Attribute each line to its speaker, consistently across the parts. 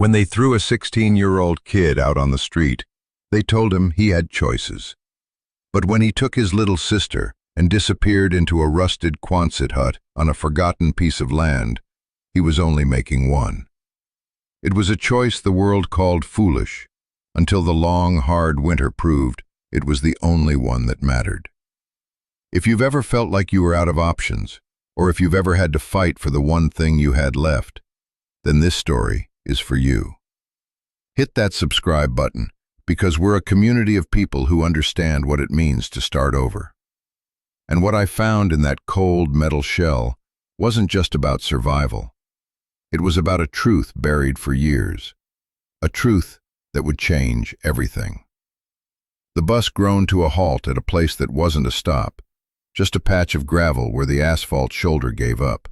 Speaker 1: When they threw a 16-year-old kid out on the street, they told him he had choices. But when he took his little sister and disappeared into a rusted Quonset hut on a forgotten piece of land, he was only making one. It was a choice the world called foolish, until the long, hard winter proved it was the only one that mattered. If you've ever felt like you were out of options, or if you've ever had to fight for the one thing you had left, then this story is for you. Hit that subscribe button, because we're a community of people who understand what it means to start over. And what I found in that cold metal shell wasn't just about survival. It was about a truth buried for years, a truth that would change everything. The bus groaned to a halt at a place that wasn't a stop, just a patch of gravel where the asphalt shoulder gave up.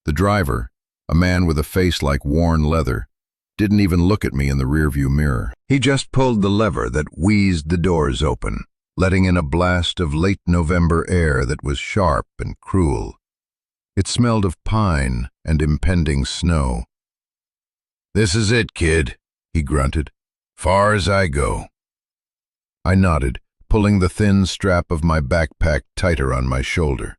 Speaker 1: The driver, a man with a face like worn leather, didn't even look at me in the rearview mirror. He just pulled the lever that wheezed the doors open, letting in a blast of late November air that was sharp and cruel. It smelled of pine and impending snow. "This is it, kid," he grunted. "Far as I go." I nodded, pulling the thin strap of my backpack tighter on my shoulder.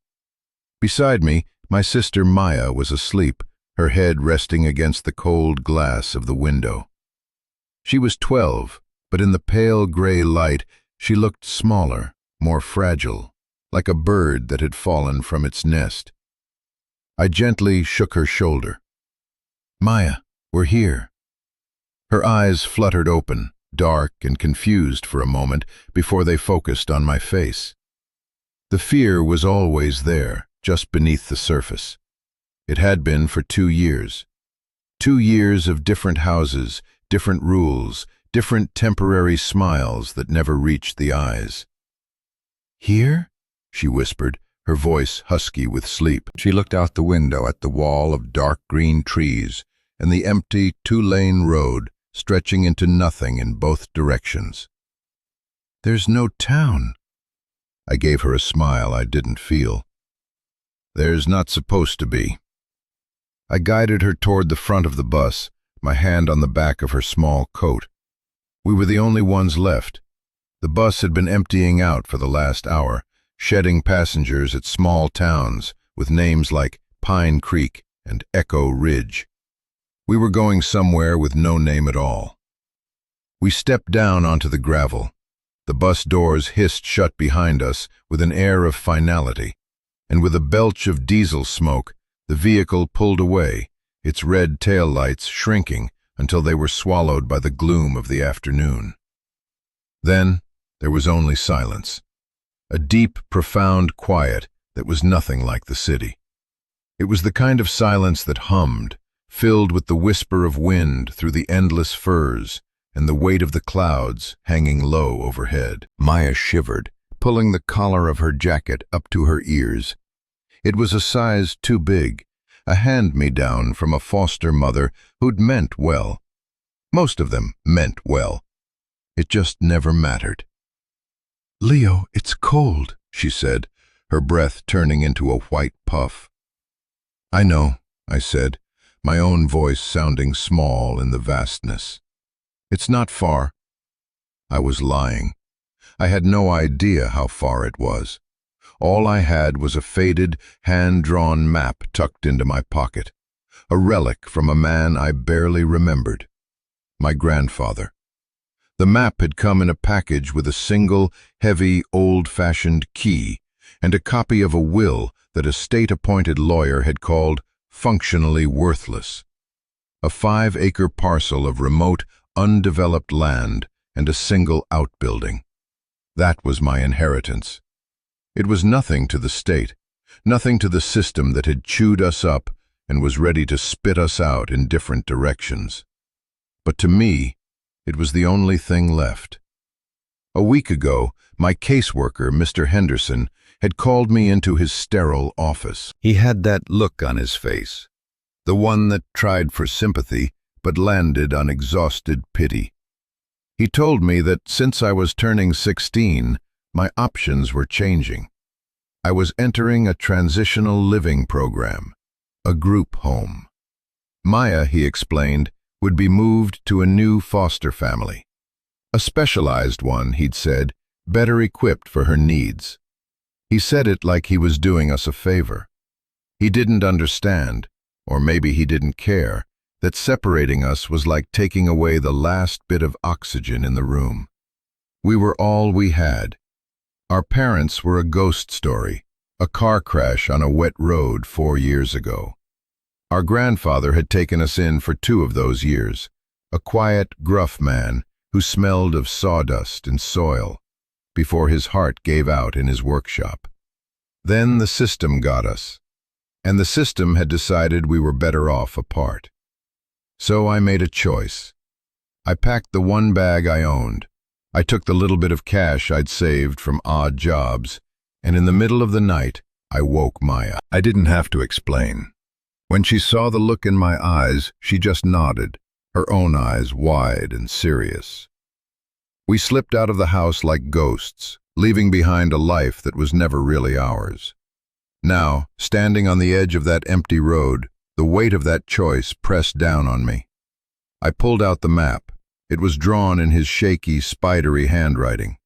Speaker 1: Beside me, my sister Maya was asleep, her head resting against the cold glass of the window. She was 12, but in the pale gray light, she looked smaller, more fragile, like a bird that had fallen from its nest. I gently shook her shoulder. "Maya, we're here." Her eyes fluttered open, dark and confused for a moment before they focused on my face. The fear was always there, just beneath the surface. It had been for 2 years. 2 years of different houses, different rules, different temporary smiles that never reached the eyes. "Here?" she whispered, her voice husky with sleep. She looked out the window at the wall of dark green trees and the empty 2-lane road stretching into nothing in both directions. "There's no town." I gave her a smile I didn't feel. "There's not supposed to be." I guided her toward the front of the bus, my hand on the back of her small coat. We were the only ones left. The bus had been emptying out for the last hour, shedding passengers at small towns with names like Pine Creek and Echo Ridge. We were going somewhere with no name at all. We stepped down onto the gravel. The bus doors hissed shut behind us with an air of finality, and with a belch of diesel smoke, the vehicle pulled away, its red taillights shrinking until they were swallowed by the gloom of the afternoon. Then there was only silence, a deep, profound quiet that was nothing like the city. It was the kind of silence that hummed, filled with the whisper of wind through the endless firs and the weight of the clouds hanging low overhead. Maya shivered, pulling the collar of her jacket up to her ears. It was a size too big, a hand-me-down from a foster mother who'd meant well. Most of them meant well. It just never mattered. "Leo, it's cold," she said, her breath turning into a white puff. "I know," I said, my own voice sounding small in the vastness. "It's not far." I was lying. I had no idea how far it was. All I had was a faded, hand-drawn map tucked into my pocket, a relic from a man I barely remembered, my grandfather. The map had come in a package with a single, heavy, old-fashioned key and a copy of a will that a state-appointed lawyer had called functionally worthless. A 5-acre parcel of remote, undeveloped land and a single outbuilding. That was my inheritance. It was nothing to the state, nothing to the system that had chewed us up and was ready to spit us out in different directions. But to me, it was the only thing left. A week ago, my caseworker, Mr. Henderson, had called me into his sterile office. He had that look on his face, the one that tried for sympathy but landed on exhausted pity. He told me that since I was turning 16, my options were changing. I was entering a transitional living program, a group home. Maya, he explained, would be moved to a new foster family. A specialized one, he'd said, better equipped for her needs. He said it like he was doing us a favor. He didn't understand, or maybe he didn't care, that separating us was like taking away the last bit of oxygen in the room. We were all we had. Our parents were a ghost story, a car crash on a wet road 4 years ago. Our grandfather had taken us in for 2 of those years, a quiet, gruff man who smelled of sawdust and soil, before his heart gave out in his workshop. Then the system got us, and the system had decided we were better off apart. So I made a choice. I packed the 1 bag I owned. I took the little bit of cash I'd saved from odd jobs, and in the middle of the night, I woke Maya. I didn't have to explain. When she saw the look in my eyes, she just nodded, her own eyes wide and serious. We slipped out of the house like ghosts, leaving behind a life that was never really ours. Now, standing on the edge of that empty road, the weight of that choice pressed down on me. I pulled out the map. It was drawn in his shaky, spidery handwriting.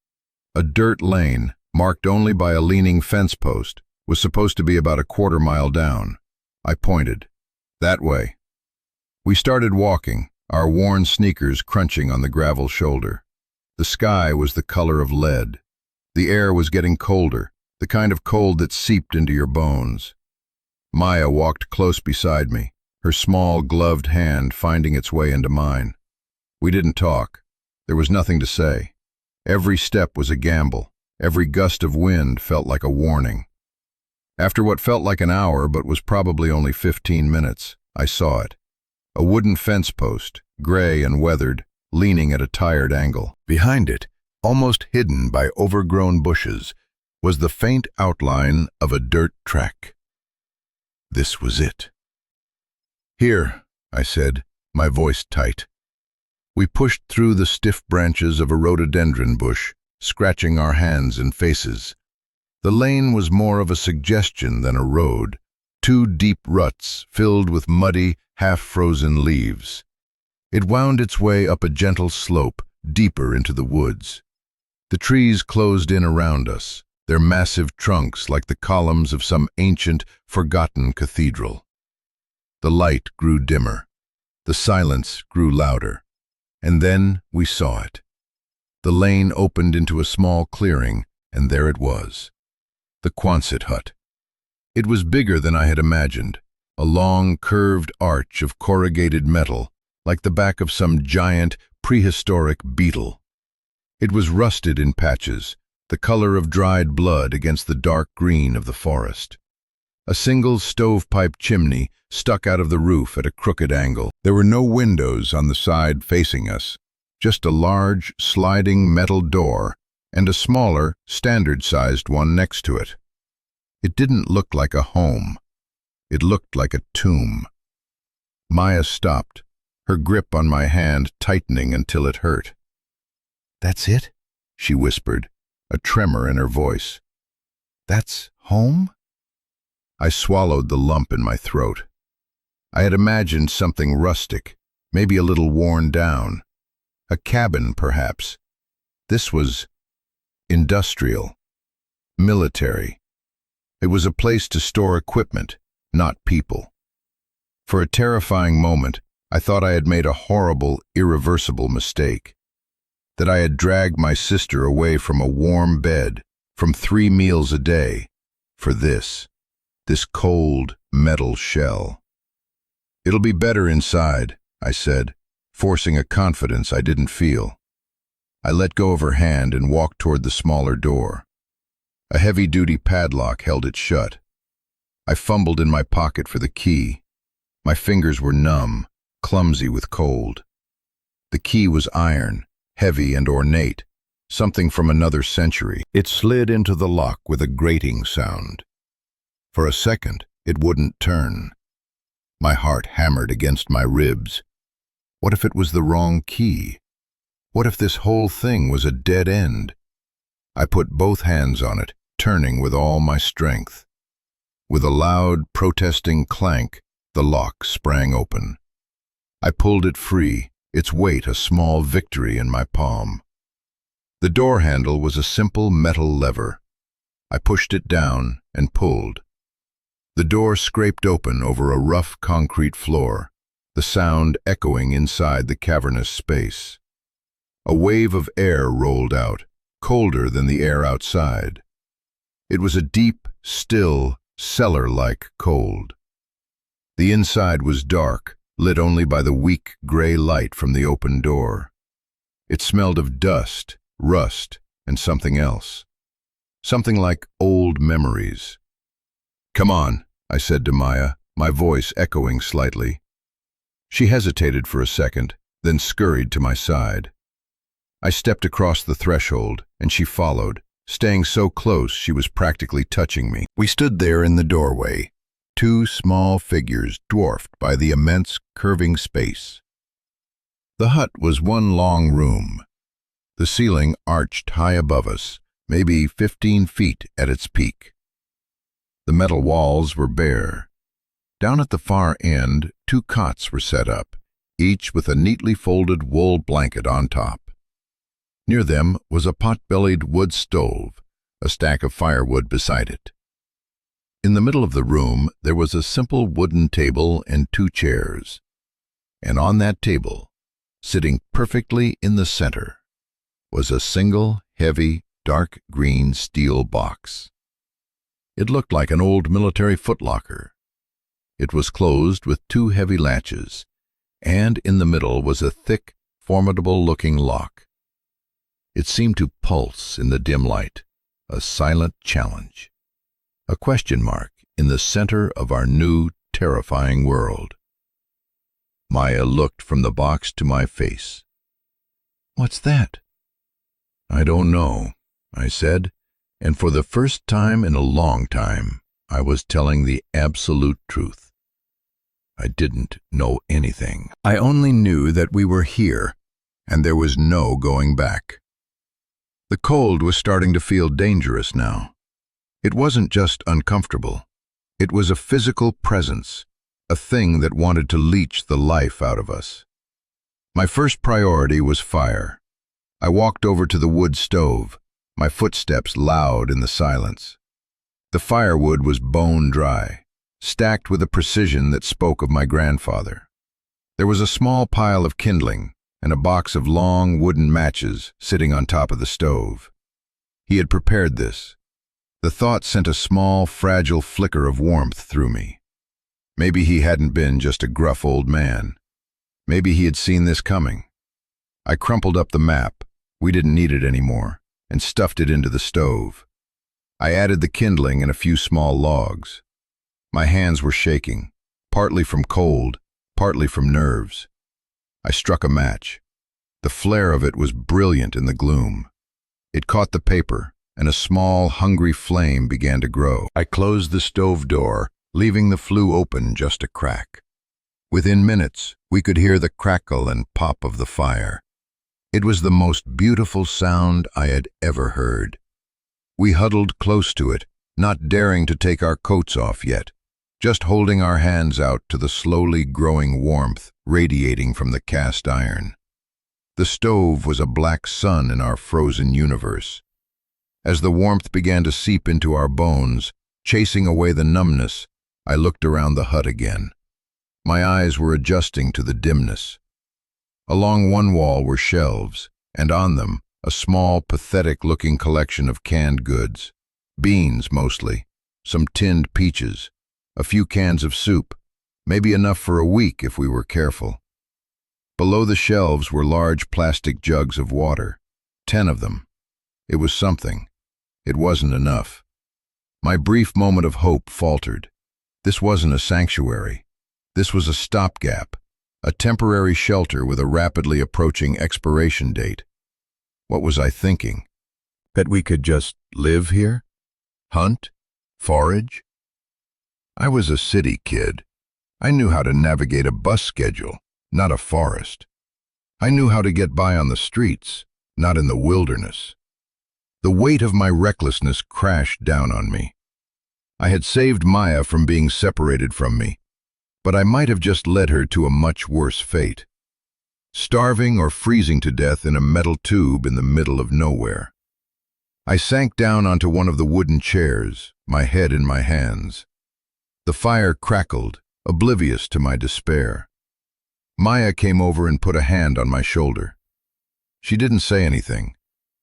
Speaker 1: A dirt lane, marked only by a leaning fence post, was supposed to be about a 1/4 mile down. I pointed. That way. We started walking, our worn sneakers crunching on the gravel shoulder. The sky was the color of lead. The air was getting colder, the kind of cold that seeped into your bones. Maya walked close beside me, her small, gloved hand finding its way into mine. We didn't talk. There was nothing to say. Every step was a gamble. Every gust of wind felt like a warning. After what felt like an hour but was probably only 15 minutes, I saw it. A wooden fence post, gray and weathered, leaning at a tired angle. Behind it, almost hidden by overgrown bushes, was the faint outline of a dirt track. This was it. "Here," I said, my voice tight. We pushed through the stiff branches of a rhododendron bush, scratching our hands and faces. The lane was more of a suggestion than a road, 2 deep ruts filled with muddy, half-frozen leaves. It wound its way up a gentle slope, deeper into the woods. The trees closed in around us, their massive trunks like the columns of some ancient, forgotten cathedral. The light grew dimmer. The silence grew louder. And then we saw it. The lane opened into a small clearing, and there it was. The Quonset hut. It was bigger than I had imagined, a long, curved arch of corrugated metal, like the back of some giant, prehistoric beetle. It was rusted in patches, the color of dried blood against the dark green of the forest. A single stovepipe chimney stuck out of the roof at a crooked angle. There were no windows on the side facing us, just a large, sliding metal door and a smaller, standard-sized one next to it. It didn't look like a home. It looked like a tomb. Maya stopped, her grip on my hand tightening until it hurt. "That's it?" she whispered, a tremor in her voice. "That's home?" I swallowed the lump in my throat. I had imagined something rustic, maybe a little worn down. A cabin, perhaps. This was industrial, military. It was a place to store equipment, not people. For a terrifying moment, I thought I had made a horrible, irreversible mistake. That I had dragged my sister away from a warm bed, from 3 meals a day, for this cold, metal shell. "It'll be better inside," I said, forcing a confidence I didn't feel. I let go of her hand and walked toward the smaller door. A heavy-duty padlock held it shut. I fumbled in my pocket for the key. My fingers were numb, clumsy with cold. The key was iron, heavy and ornate, something from another century. It slid into the lock with a grating sound. For a second, it wouldn't turn. My heart hammered against my ribs. What if it was the wrong key? What if this whole thing was a dead end? I put both hands on it, turning with all my strength. With a loud, protesting clank, the lock sprang open. I pulled it free, its weight a small victory in my palm. The door handle was a simple metal lever. I pushed it down and pulled. The door scraped open over a rough concrete floor, the sound echoing inside the cavernous space. A wave of air rolled out, colder than the air outside. It was a deep, still, cellar-like cold. The inside was dark, lit only by the weak gray light from the open door. It smelled of dust, rust, and something else. Something like old memories. "Come on," I said to Maya, my voice echoing slightly. She hesitated for a second, then scurried to my side. I stepped across the threshold, and she followed, staying so close she was practically touching me. We stood there in the doorway, two small figures dwarfed by the immense curving space. The hut was one long room. The ceiling arched high above us, maybe 15 feet at its peak. The metal walls were bare. Down at the far end, 2 cots were set up, each with a neatly folded wool blanket on top. Near them was a pot-bellied wood stove, a stack of firewood beside it. In the middle of the room there was a simple wooden table and 2 chairs. And on that table, sitting perfectly in the center, was a single, heavy, dark green steel box. It looked like an old military footlocker. It was closed with 2 heavy latches, and in the middle was a thick, formidable-looking lock. It seemed to pulse in the dim light, a silent challenge, a question mark in the center of our new, terrifying world. Maya looked from the box to my face. "What's that?" "I don't know," I said, and for the first time in a long time, I was telling the absolute truth. I didn't know anything. I only knew that we were here, and there was no going back. The cold was starting to feel dangerous now. It wasn't just uncomfortable. It was a physical presence, a thing that wanted to leech the life out of us. My first priority was fire. I walked over to the wood stove, my footsteps loud in the silence. The firewood was bone dry, stacked with a precision that spoke of my grandfather. There was a small pile of kindling and a box of long wooden matches sitting on top of the stove. He had prepared this. The thought sent a small, fragile flicker of warmth through me. Maybe he hadn't been just a gruff old man. Maybe he had seen this coming. I crumpled up the map, we didn't need it anymore, and stuffed it into the stove. I added the kindling and a few small logs. My hands were shaking, partly from cold, partly from nerves. I struck a match. The flare of it was brilliant in the gloom. It caught the paper, and a small, hungry flame began to grow. I closed the stove door, leaving the flue open just a crack. Within minutes, we could hear the crackle and pop of the fire. It was the most beautiful sound I had ever heard. We huddled close to it, not daring to take our coats off yet, just holding our hands out to the slowly growing warmth radiating from the cast iron. The stove was a black sun in our frozen universe. As the warmth began to seep into our bones, chasing away the numbness, I looked around the hut again. My eyes were adjusting to the dimness. Along one wall were shelves, and on them a small, pathetic-looking collection of canned goods. Beans, mostly, some tinned peaches, a few cans of soup, maybe enough for a week if we were careful. Below the shelves were large plastic jugs of water, 10 of them. It was something. It wasn't enough. My brief moment of hope faltered. This wasn't a sanctuary. This was a stopgap, a temporary shelter with a rapidly approaching expiration date. What was I thinking? That we could just live here? Hunt? Forage? I was a city kid. I knew how to navigate a bus schedule, not a forest. I knew how to get by on the streets, not in the wilderness. The weight of my recklessness crashed down on me. I had saved Maya from being separated from me. but I might have just led her to a much worse fate. Starving or freezing to death in a metal tube in the middle of nowhere. I sank down onto one of the wooden chairs, my head in my hands. The fire crackled, oblivious to my despair. Maya came over and put a hand on my shoulder. She didn't say anything.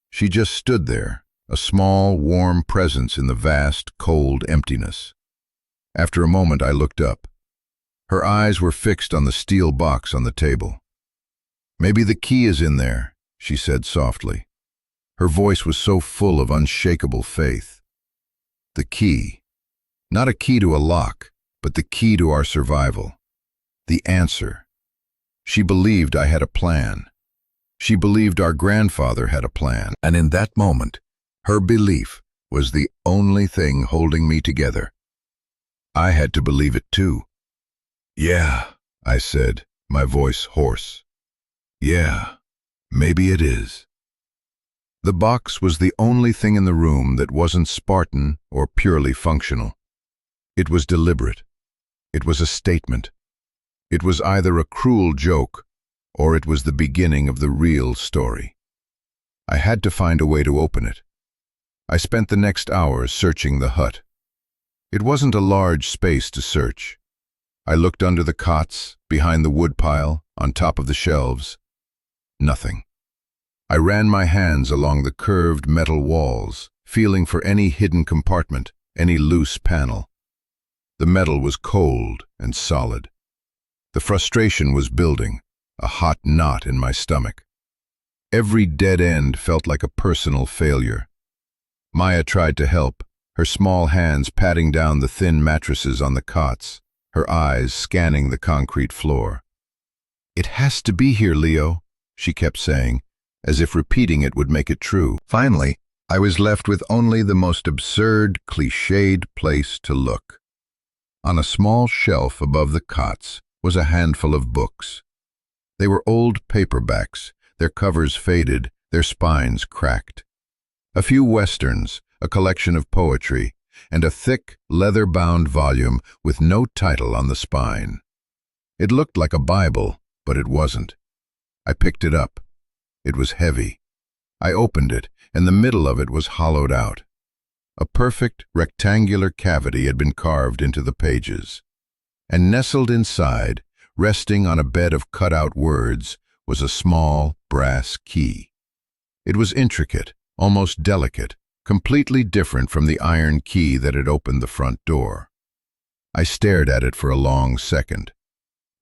Speaker 1: She just stood there, a small, warm presence in the vast, cold emptiness. After a moment, I looked up. Her eyes were fixed on the steel box on the table. "Maybe the key is in there," she said softly. Her voice was so full of unshakable faith. The key. Not a key to a lock, but the key to our survival. The answer. She believed I had a plan. She believed our grandfather had a plan. And in that moment, her belief was the only thing holding me together. I had to believe it too. "Yeah," I said, my voice hoarse. "Yeah, maybe it is." The box was the only thing in the room that wasn't Spartan or purely functional. It was deliberate. It was a statement. It was either a cruel joke, or it was the beginning of the real story. I had to find a way to open it. I spent the next hours searching the hut. It wasn't a large space to search. I looked under the cots, behind the woodpile, on top of the shelves. Nothing. I ran my hands along the curved metal walls, feeling for any hidden compartment, any loose panel. The metal was cold and solid. The frustration was building, a hot knot in my stomach. Every dead end felt like a personal failure. Maya tried to help, her small hands patting down the thin mattresses on the cots, her eyes scanning the concrete floor. "It has to be here, Leo," she kept saying, as if repeating it would make it true. Finally, I was left with only the most absurd, cliched place to look. On a small shelf above the cots was a handful of books. They were old paperbacks, their covers faded, their spines cracked. A few westerns, a collection of poetry, and a thick, leather-bound volume with no title on the spine. It looked like a Bible, but it wasn't. I picked it up. It was heavy. I opened it, and the middle of it was hollowed out. A perfect, rectangular cavity had been carved into the pages. And nestled inside, resting on a bed of cut-out words, was a small, brass key. It was intricate, almost delicate, completely different from the iron key that had opened the front door. I stared at it for a long second.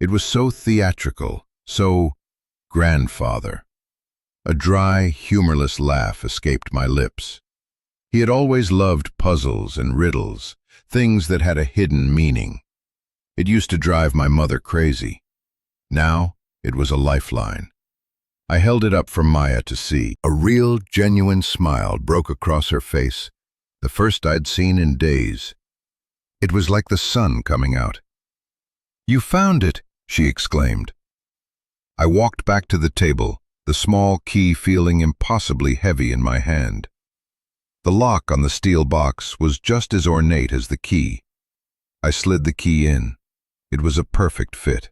Speaker 1: It was so theatrical, so grandfather. A dry, humorless laugh escaped my lips. He had always loved puzzles and riddles, things that had a hidden meaning. It used to drive my mother crazy. Now, it was a lifeline. I held it up for Maya to see. A real, genuine smile broke across her face, the first I'd seen in days. It was like the sun coming out. "You found it," she exclaimed. I walked back to the table, the small key feeling impossibly heavy in my hand. The lock on the steel box was just as ornate as the key. I slid the key in. It was a perfect fit.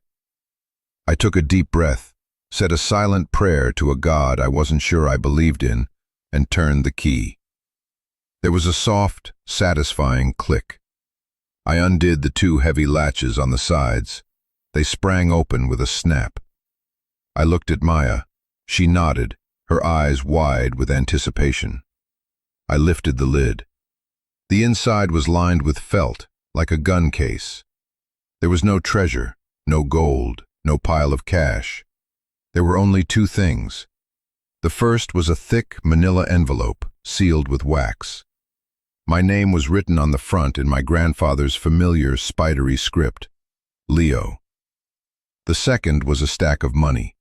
Speaker 1: I took a deep breath, said a silent prayer to a God I wasn't sure I believed in, and turned the key. There was a soft, satisfying click. I undid the two heavy latches on the sides. They sprang open with a snap. I looked at Maya. She nodded, her eyes wide with anticipation. I lifted the lid. The inside was lined with felt, like a gun case. There was no treasure, no gold, no pile of cash. There were only two things. The first was a thick manila envelope, sealed with wax. My name was written on the front in my grandfather's familiar spidery script, Leo. The second was a stack of money.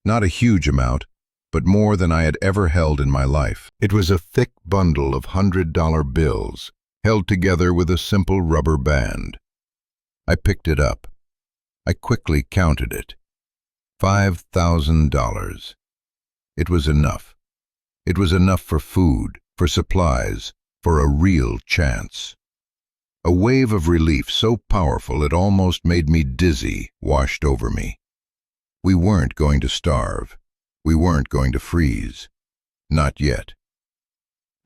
Speaker 1: Not a huge amount, but more than I had ever held in my life. It was a thick bundle of $100 bills, held together with a simple rubber band. I picked it up. I quickly counted it. $5,000. It was enough. It was enough for food, for supplies, for a real chance. A wave of relief so powerful it almost made me dizzy washed over me. We weren't going to starve. We weren't going to freeze. Not yet.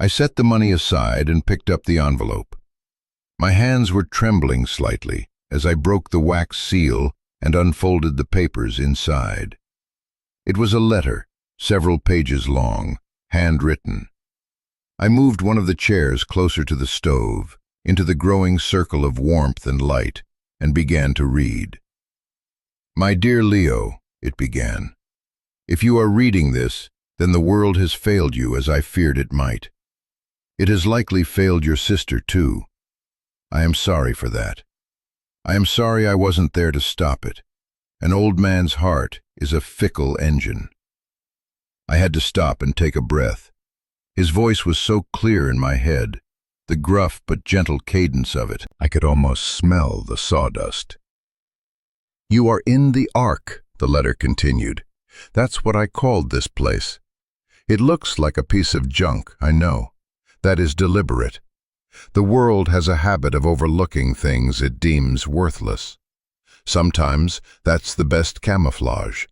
Speaker 1: I set the money aside and picked up the envelope. My hands were trembling slightly as I broke the wax seal and unfolded the papers inside. It was a letter, several pages long, handwritten. I moved one of the chairs closer to the stove, into the growing circle of warmth and light, and began to read. "My dear Leo," it began, "if you are reading this, then the world has failed you as I feared it might. It has likely failed your sister too. I am sorry for that. I am sorry I wasn't there to stop it. An old man's heart is a fickle engine." I had to stop and take a breath. His voice was so clear in my head, the gruff but gentle cadence of it. I could almost smell the sawdust. "You are in the Ark," the letter continued. "That's what I called this place. It looks like a piece of junk, I know. That is deliberate. The world has a habit of overlooking things it deems worthless. Sometimes that's the best camouflage.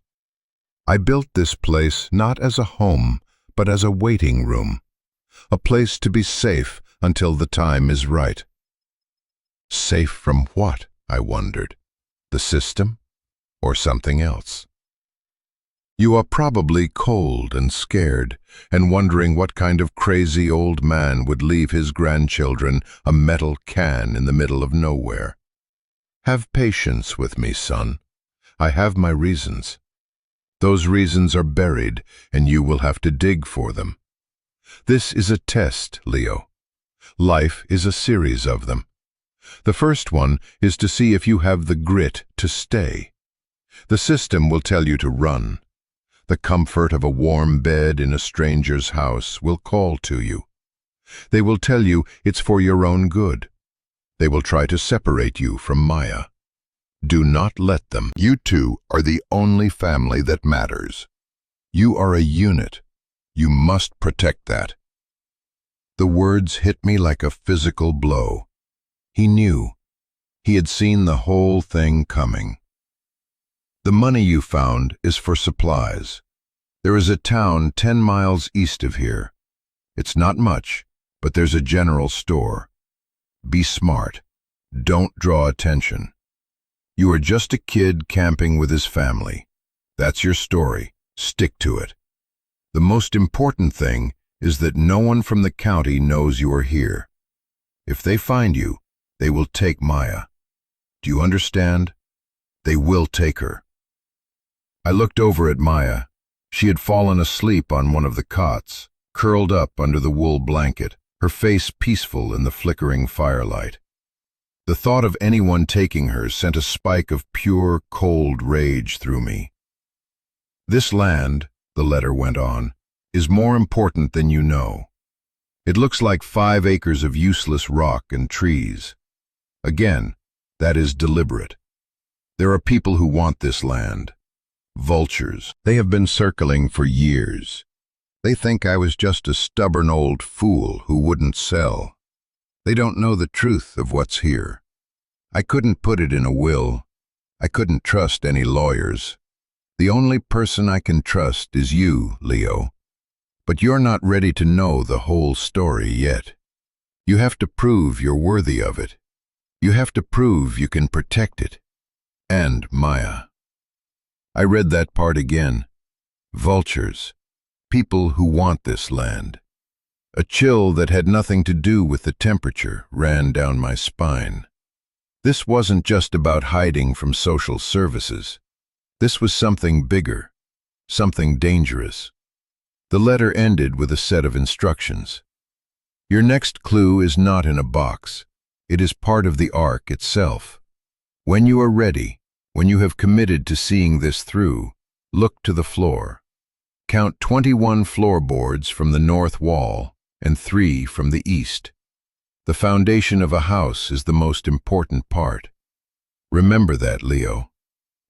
Speaker 1: I built this place not as a home, but as a waiting room. A place to be safe until the time is right." Safe from what, I wondered? The system? Or something else? "You are probably cold and scared, and wondering what kind of crazy old man would leave his grandchildren a metal can in the middle of nowhere. Have patience with me, son. I have my reasons. Those reasons are buried, and you will have to dig for them. This is a test, Leo. Life is a series of them. The first one is to see if you have the grit to stay. The system will tell you to run. The comfort of a warm bed in a stranger's house will call to you. They will tell you it's for your own good. They will try to separate you from Maya. Do not let them. You two are the only family that matters. You are a unit. You must protect that." The words hit me like a physical blow. He knew. He had seen the whole thing coming. "The money you found is for supplies. There is a town 10 miles east of here. It's not much, but there's a general store. Be smart. Don't draw attention. You are just a kid camping with his family. That's your story. Stick to it. The most important thing is that no one from the county knows you are here. If they find you, they will take Maya. Do you understand? They will take her." I looked over at Maya. She had fallen asleep on one of the cots, curled up under the wool blanket, her face peaceful in the flickering firelight. The thought of anyone taking her sent a spike of pure, cold rage through me. "This land," the letter went on, "is more important than you know. It looks like 5 acres of useless rock and trees. Again, that is deliberate. There are people who want this land. Vultures. They have been circling for years. They think I was just a stubborn old fool who wouldn't sell. They don't know the truth of what's here. I couldn't put it in a will. I couldn't trust any lawyers. The only person I can trust is you, Leo. But you're not ready to know the whole story yet. You have to prove you're worthy of it. You have to prove you can protect it. And Maya." I read that part again. Vultures. People who want this land. A chill that had nothing to do with the temperature ran down my spine. This wasn't just about hiding from social services. This was something bigger, something dangerous. The letter ended with a set of instructions. "Your next clue is not in a box. It is part of the Ark itself. When you are ready, when you have committed to seeing this through, look to the floor. Count 21 floorboards from the north wall and 3 from the east. The foundation of a house is the most important part. Remember that, Leo.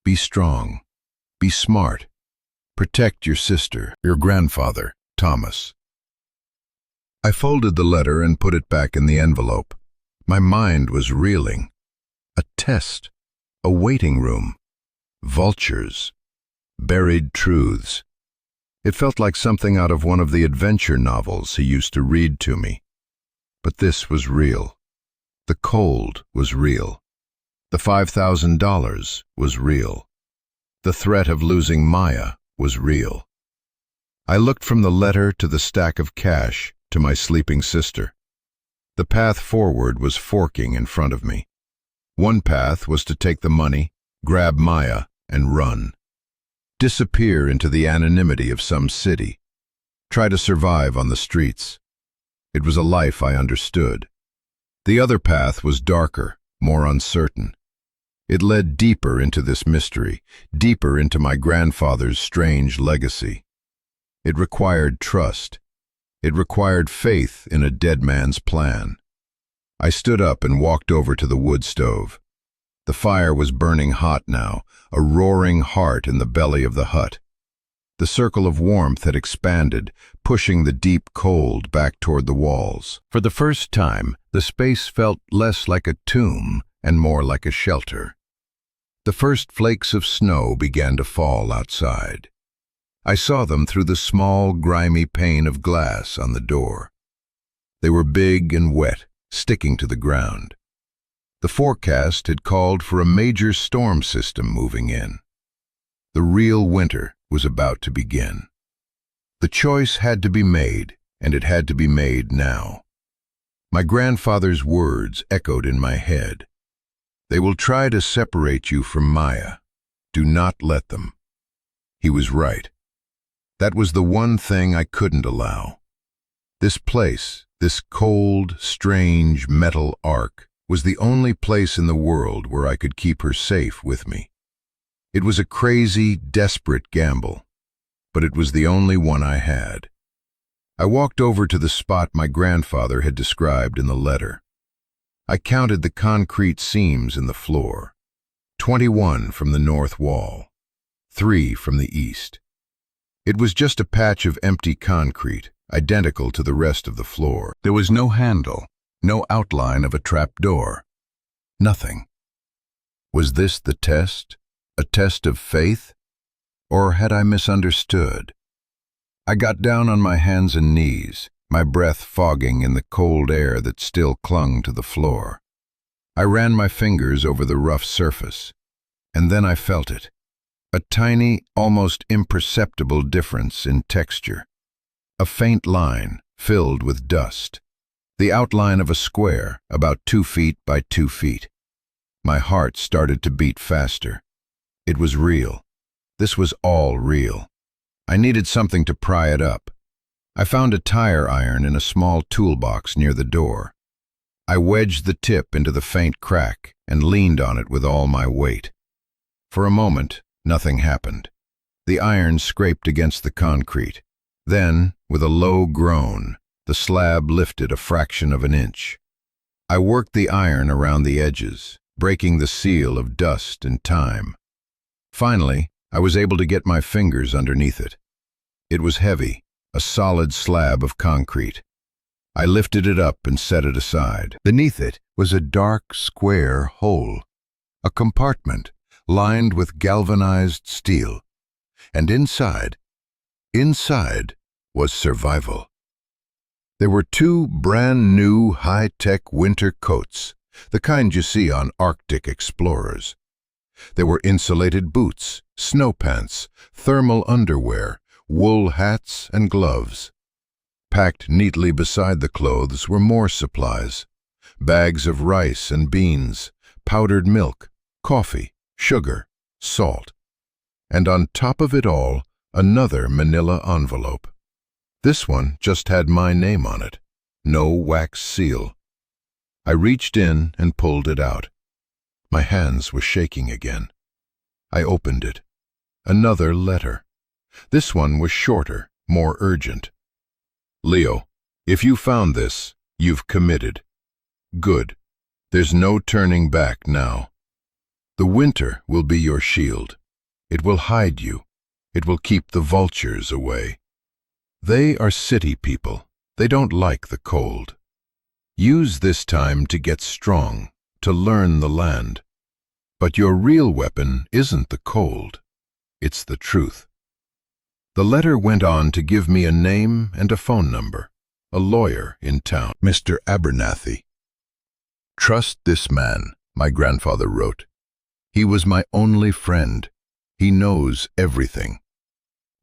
Speaker 1: Be strong. Be smart. Protect your sister, your grandfather, Thomas." I folded the letter and put it back in the envelope. My mind was reeling. A test, a waiting room, vultures, buried truths. It felt like something out of one of the adventure novels he used to read to me. But this was real. The cold was real. The $5,000 was real. The threat of losing Maya was real. I looked from the letter to the stack of cash to my sleeping sister. The path forward was forking in front of me. One path was to take the money, grab Maya, and run. Disappear into the anonymity of some city. Try to survive on the streets. It was a life I understood. The other path was darker, more uncertain. It led deeper into this mystery, deeper into my grandfather's strange legacy. It required trust. It required faith in a dead man's plan. I stood up and walked over to the wood stove. The fire was burning hot now, a roaring heart in the belly of the hut. The circle of warmth had expanded, pushing the deep cold back toward the walls. For the first time, the space felt less like a tomb and more like a shelter. The first flakes of snow began to fall outside. I saw them through the small, grimy pane of glass on the door. They were big and wet, sticking to the ground. The forecast had called for a major storm system moving in. The real winter was about to begin. The choice had to be made, and it had to be made now. My grandfather's words echoed in my head. They will try to separate you from Maya. Do not let them. He was right. That was the one thing I couldn't allow. This place, this cold, strange metal ark, was the only place in the world where I could keep her safe with me. It was a crazy, desperate gamble, but it was the only one I had. I walked over to the spot my grandfather had described in the letter. I counted the concrete seams in the floor. 21 from the north wall, 3 from the east. It was just a patch of empty concrete, identical to the rest of the floor. There was no handle, no outline of a trapdoor. Nothing. Was this the test? A test of faith? Or had I misunderstood? I got down on my hands and knees, my breath fogging in the cold air that still clung to the floor. I ran my fingers over the rough surface, and then I felt it. A tiny, almost imperceptible difference in texture. A faint line filled with dust. The outline of a square about 2 feet by 2 feet. My heart started to beat faster. It was real. This was all real. I needed something to pry it up. I found a tire iron in a small toolbox near the door. I wedged the tip into the faint crack and leaned on it with all my weight. For a moment, nothing happened. The iron scraped against the concrete. Then, with a low groan, the slab lifted a fraction of an inch. I worked the iron around the edges, breaking the seal of dust and time. Finally, I was able to get my fingers underneath it. It was heavy, a solid slab of concrete. I lifted it up and set it aside. Beneath it was a dark, square hole, a compartment lined with galvanized steel. And inside was survival. There were 2 brand new high-tech winter coats, the kind you see on Arctic explorers. There were insulated boots, snow pants, thermal underwear, wool hats and gloves. Packed neatly beside the clothes were more supplies. Bags of rice and beans, powdered milk, coffee, sugar, salt. And on top of it all, another manila envelope. This one just had my name on it, no wax seal. I reached in and pulled it out. My hands were shaking again. I opened it. Another letter. This one was shorter, more urgent. Leo, if you found this, you've committed. Good. There's no turning back now. The winter will be your shield. It will hide you. It will keep the vultures away. They are city people. They don't like the cold. Use this time to get strong, to learn the land. But your real weapon isn't the cold, it's the truth. The letter went on to give me a name and a phone number, a lawyer in town. Mr. Abernathy. Trust this man, my grandfather wrote. He was my only friend. He knows everything.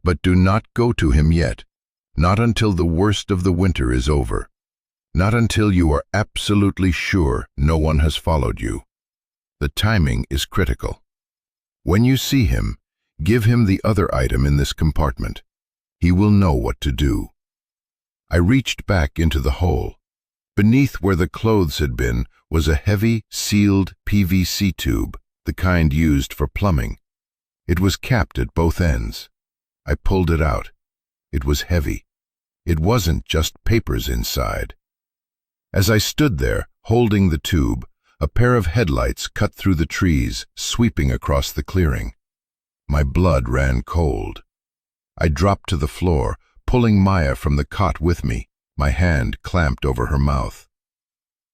Speaker 1: But do not go to him yet, not until the worst of the winter is over, not until you are absolutely sure no one has followed you. The timing is critical. When you see him, give him the other item in this compartment. He will know what to do. I reached back into the hole. Beneath where the clothes had been was a heavy, sealed PVC tube, the kind used for plumbing. It was capped at both ends. I pulled it out. It was heavy. It wasn't just papers inside. As I stood there, holding the tube, a pair of headlights cut through the trees, sweeping across the clearing. My blood ran cold. I dropped to the floor, pulling Maya from the cot with me, my hand clamped over her mouth.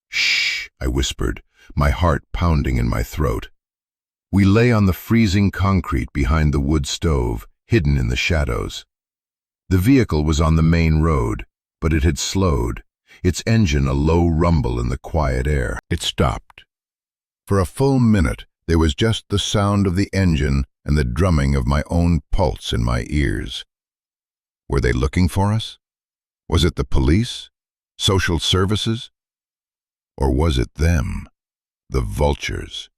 Speaker 1: "Shh," I whispered, my heart pounding in my throat. We lay on the freezing concrete behind the wood stove, hidden in the shadows. The vehicle was on the main road, but it had slowed, its engine a low rumble in the quiet air. It stopped. For a full minute, there was just the sound of the engine and the drumming of my own pulse in my ears. Were they looking for us? Was it the police? Social services? Or was it them? The vultures?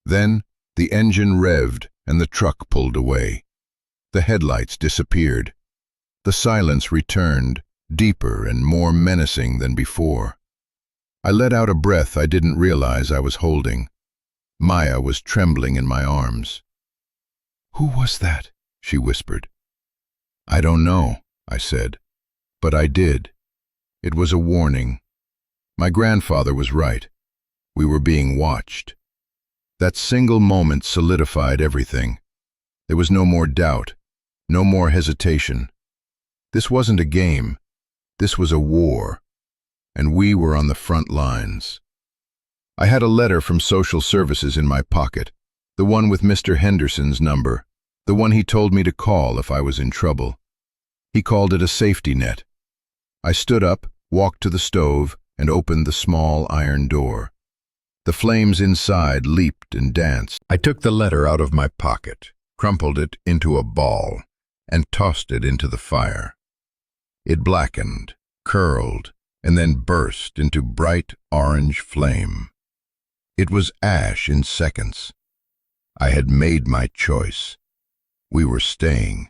Speaker 1: Then the engine revved and the truck pulled away. The headlights disappeared. The silence returned, deeper and more menacing than before. I let out a breath I didn't realize I was holding. Maya was trembling in my arms. "Who was that?" she whispered. "I don't know," I said. But I did. It was a warning. My grandfather was right. We were being watched. That single moment solidified everything. There was no more doubt, no more hesitation. This wasn't a game. This was a war. And we were on the front lines. I had a letter from social services in my pocket, the one with Mr. Henderson's number, the one he told me to call if I was in trouble. He called it a safety net. I stood up, walked to the stove, and opened the small iron door. The flames inside leaped and danced. I took the letter out of my pocket, crumpled it into a ball, and tossed it into the fire. It blackened, curled, and then burst into bright orange flame. It was ash in seconds. I had made my choice. We were staying.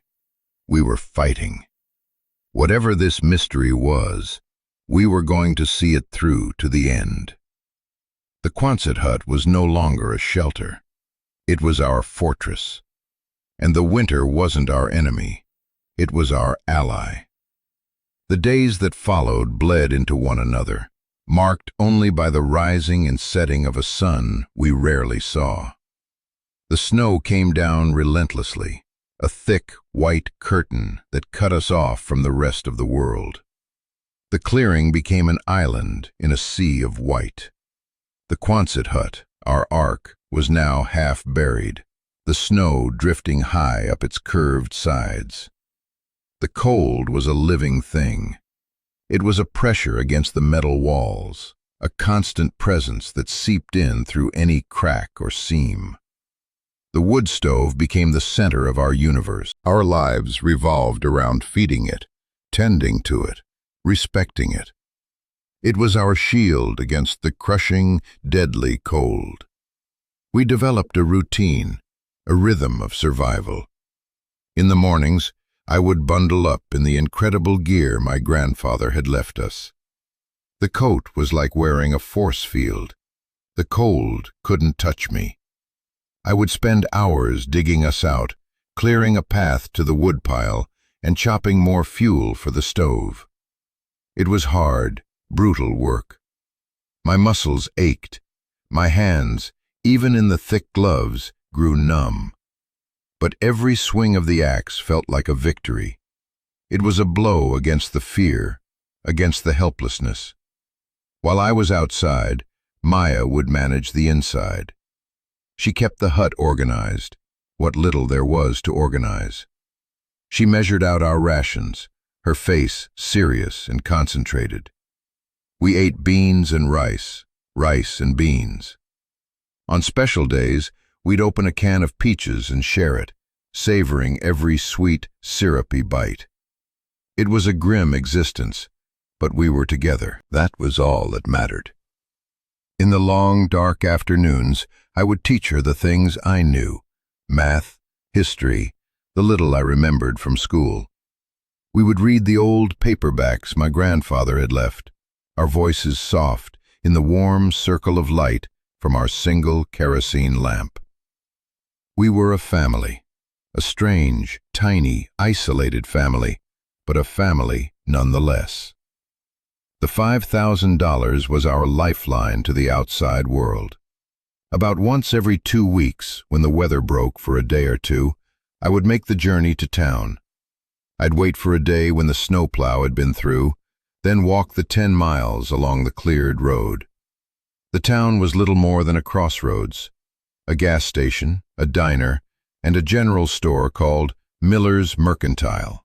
Speaker 1: We were fighting. Whatever this mystery was, we were going to see it through to the end. The Quonset hut was no longer a shelter. It was our fortress. And the winter wasn't our enemy. It was our ally. The days that followed bled into one another, marked only by the rising and setting of a sun we rarely saw. The snow came down relentlessly, a thick, white curtain that cut us off from the rest of the world. The clearing became an island in a sea of white. The Quonset hut, our ark, was now half buried, the snow drifting high up its curved sides. The cold was a living thing. It was a pressure against the metal walls, a constant presence that seeped in through any crack or seam. The wood stove became the center of our universe. Our lives revolved around feeding it, tending to it, respecting it. It was our shield against the crushing, deadly cold. We developed a routine, a rhythm of survival. In the mornings, I would bundle up in the incredible gear my grandfather had left us. The coat was like wearing a force field. The cold couldn't touch me. I would spend hours digging us out, clearing a path to the woodpile, and chopping more fuel for the stove. It was hard, brutal work. My muscles ached. My hands, even in the thick gloves, grew numb. But every swing of the axe felt like a victory. It was a blow against the fear, against the helplessness. While I was outside, Maya would manage the inside. She kept the hut organized, what little there was to organize. She measured out our rations, her face serious and concentrated. We ate beans and rice and beans. On special days, we'd open a can of peaches and share it, savoring every sweet, syrupy bite. It was a grim existence, but we were together. That was all that mattered. In the long, dark afternoons, I would teach her the things I knew: math, history, the little I remembered from school. We would read the old paperbacks my grandfather had left, our voices soft in the warm circle of light from our single kerosene lamp. We were a family, a strange, tiny, isolated family, but a family nonetheless. The $5,000 was our lifeline to the outside world. About once every 2 weeks, when the weather broke for a day or two, I would make the journey to town. I'd wait for a day when the snowplow had been through, then walk the 10 miles along the cleared road. The town was little more than a crossroads, a gas station, a diner, and a general store called Miller's Mercantile.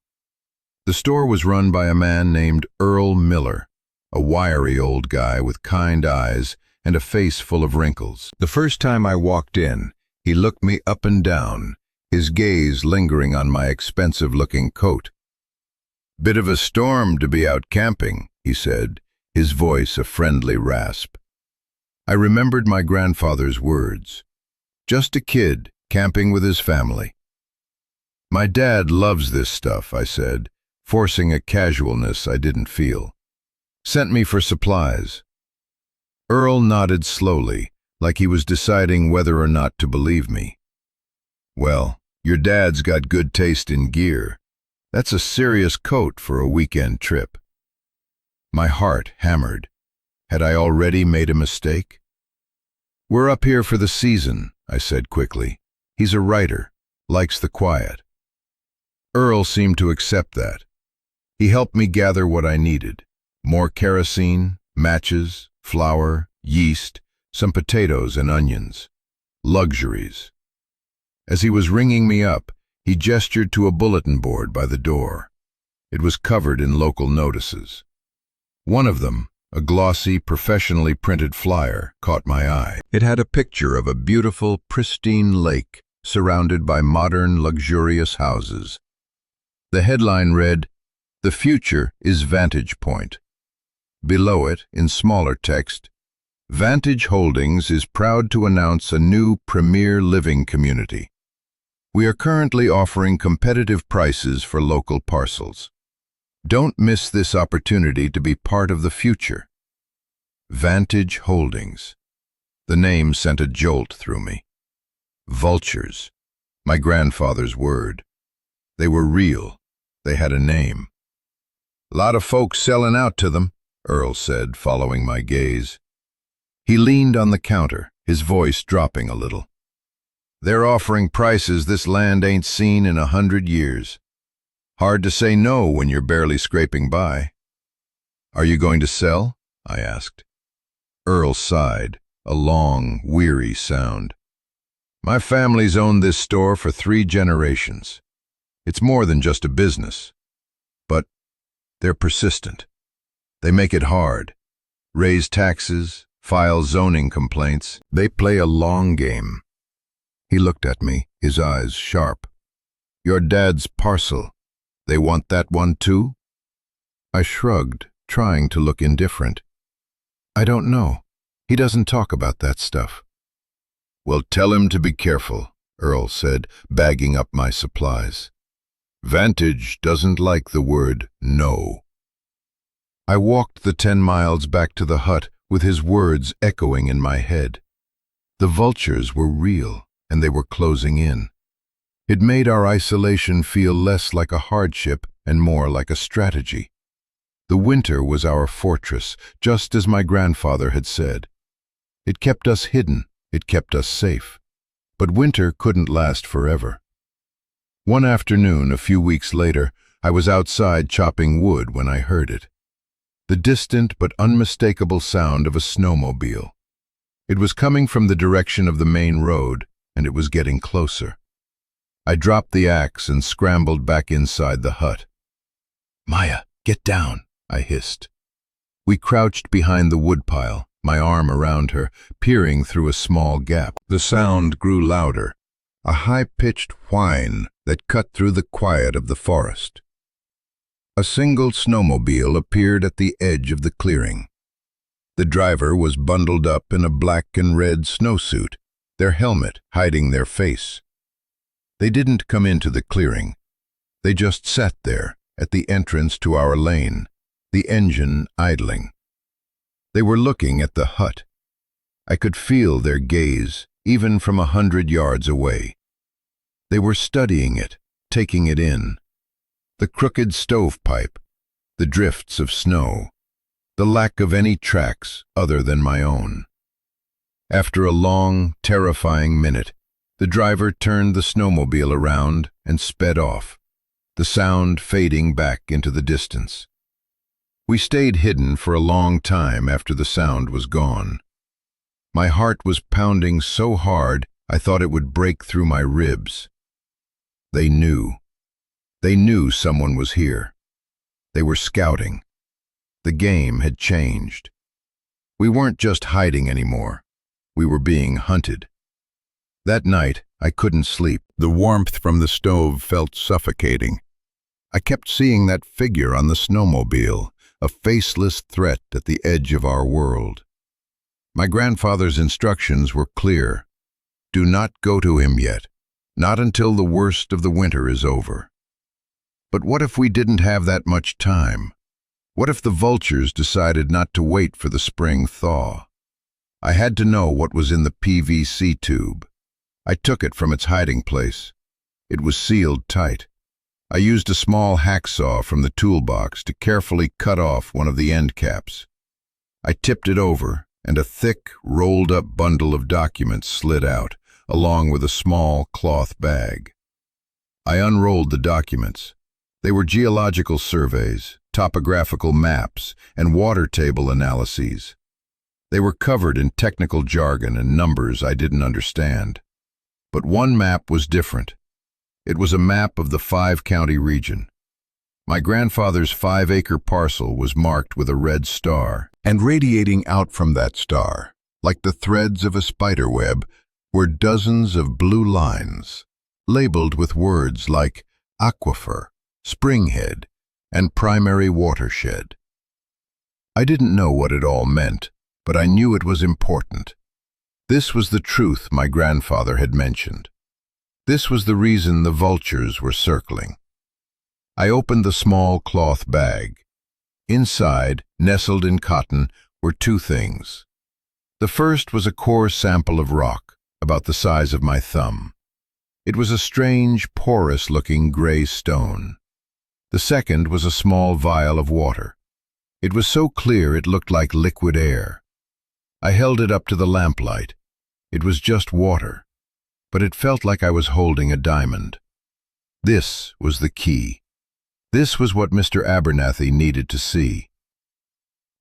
Speaker 1: The store was run by a man named Earl Miller, a wiry old guy with kind eyes and a face full of wrinkles. The first time I walked in, he looked me up and down, his gaze lingering on my expensive-looking coat. "Bit of a storm to be out camping," he said, his voice a friendly rasp. I remembered my grandfather's words. Just a kid, camping with his family. "My dad loves this stuff," I said, forcing a casualness I didn't feel. "Sent me for supplies." Earl nodded slowly, like he was deciding whether or not to believe me. "Well, your dad's got good taste in gear. That's a serious coat for a weekend trip." My heart hammered. Had I already made a mistake? "We're up here for the season," I said quickly. "He's a writer, likes the quiet." Earl seemed to accept that. He helped me gather what I needed: more kerosene, matches, flour, yeast, some potatoes and onions. Luxuries. As he was ringing me up, he gestured to a bulletin board by the door. It was covered in local notices. One of them, a glossy, professionally printed flyer, caught my eye. It had a picture of a beautiful, pristine lake surrounded by modern, luxurious houses. The headline read, "The future is Vantage Point." Below it, in smaller text, "Vantage Holdings is proud to announce a new premier living community. We are currently offering competitive prices for local parcels. Don't miss this opportunity to be part of the future." Vantage Holdings. The name sent a jolt through me. Vultures. My grandfather's word. They were real. They had a name. "Lot of folks selling out to them," Earl said, following my gaze. He leaned on the counter, his voice dropping a little. "They're offering prices this land ain't seen in 100 years. Hard to say no when you're barely scraping by." "Are you going to sell?" I asked. Earl sighed, a long, weary sound. "My family's owned this store for 3 generations. It's more than just a business. But they're persistent. They make it hard. Raise taxes, file zoning complaints. They play a long game." He looked at me, his eyes sharp. "Your dad's parcel. They want that one too?" I shrugged, trying to look indifferent. "I don't know. He doesn't talk about that stuff." "Well, tell him to be careful," Earl said, bagging up my supplies. "Vantage doesn't like the word no." I walked the 10 miles back to the hut with his words echoing in my head. The vultures were real, and they were closing in. It made our isolation feel less like a hardship and more like a strategy. The winter was our fortress, just as my grandfather had said. It kept us hidden, it kept us safe. But winter couldn't last forever. One afternoon, a few weeks later, I was outside chopping wood when I heard it. the distant but unmistakable sound of a snowmobile. It was coming from the direction of the main road, and it was getting closer. I dropped the axe and scrambled back inside the hut. "Maya, get down," I hissed. We crouched behind the woodpile, my arm around her, peering through a small gap. The sound grew louder, a high-pitched whine that cut through the quiet of the forest. A single snowmobile appeared at the edge of the clearing. The driver was bundled up in a black and red snowsuit, their helmet hiding their face. They didn't come into the clearing. They just sat there at the entrance to our lane, the engine idling. They were looking at the hut. I could feel their gaze, even from 100 yards away. They were studying it, taking it in. The crooked stovepipe, the drifts of snow, the lack of any tracks other than my own. After a long, terrifying minute, the driver turned the snowmobile around and sped off, the sound fading back into the distance. We stayed hidden for a long time after the sound was gone. My heart was pounding so hard I thought it would break through my ribs. They knew. They knew someone was here. They were scouting. The game had changed. We weren't just hiding anymore. We were being hunted. That night, I couldn't sleep. The warmth from the stove felt suffocating. I kept seeing that figure on the snowmobile, a faceless threat at the edge of our world. My grandfather's instructions were clear. Do not go to him yet, not until the worst of the winter is over. But what if we didn't have that much time? What if the vultures decided not to wait for the spring thaw? I had to know what was in the PVC tube. I took it from its hiding place. It was sealed tight. I used a small hacksaw from the toolbox to carefully cut off one of the end caps. I tipped it over, and a thick, rolled-up bundle of documents slid out, along with a small cloth bag. I unrolled the documents. They were geological surveys, topographical maps, and water table analyses. They were covered in technical jargon and numbers I didn't understand. But one map was different. It was a map of the 5-county region. My grandfather's 5-acre parcel was marked with a red star, and radiating out from that star, like the threads of a spider web, were dozens of blue lines, labeled with words like aquifer, springhead, and primary watershed. I didn't know what it all meant, but I knew it was important. This was the truth my grandfather had mentioned. This was the reason the vultures were circling. I opened the small cloth bag. Inside, nestled in cotton, were 2 things. The first was a core sample of rock, about the size of my thumb. It was a strange, porous-looking gray stone. The second was a small vial of water. It was so clear it looked like liquid air. I held it up to the lamplight. It was just water, but it felt like I was holding a diamond. This was the key. This was what Mr. Abernathy needed to see.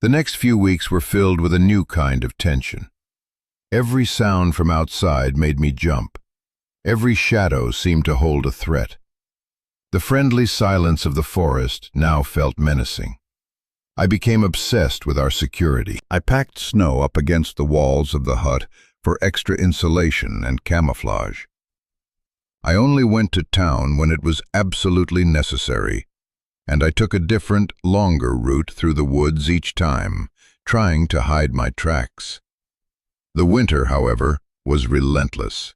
Speaker 1: The next few weeks were filled with a new kind of tension. Every sound from outside made me jump. Every shadow seemed to hold a threat. The friendly silence of the forest now felt menacing. I became obsessed with our security. I packed snow up against the walls of the hut for extra insulation and camouflage. I only went to town when it was absolutely necessary, and I took a different, longer route through the woods each time, trying to hide my tracks. The winter, however, was relentless.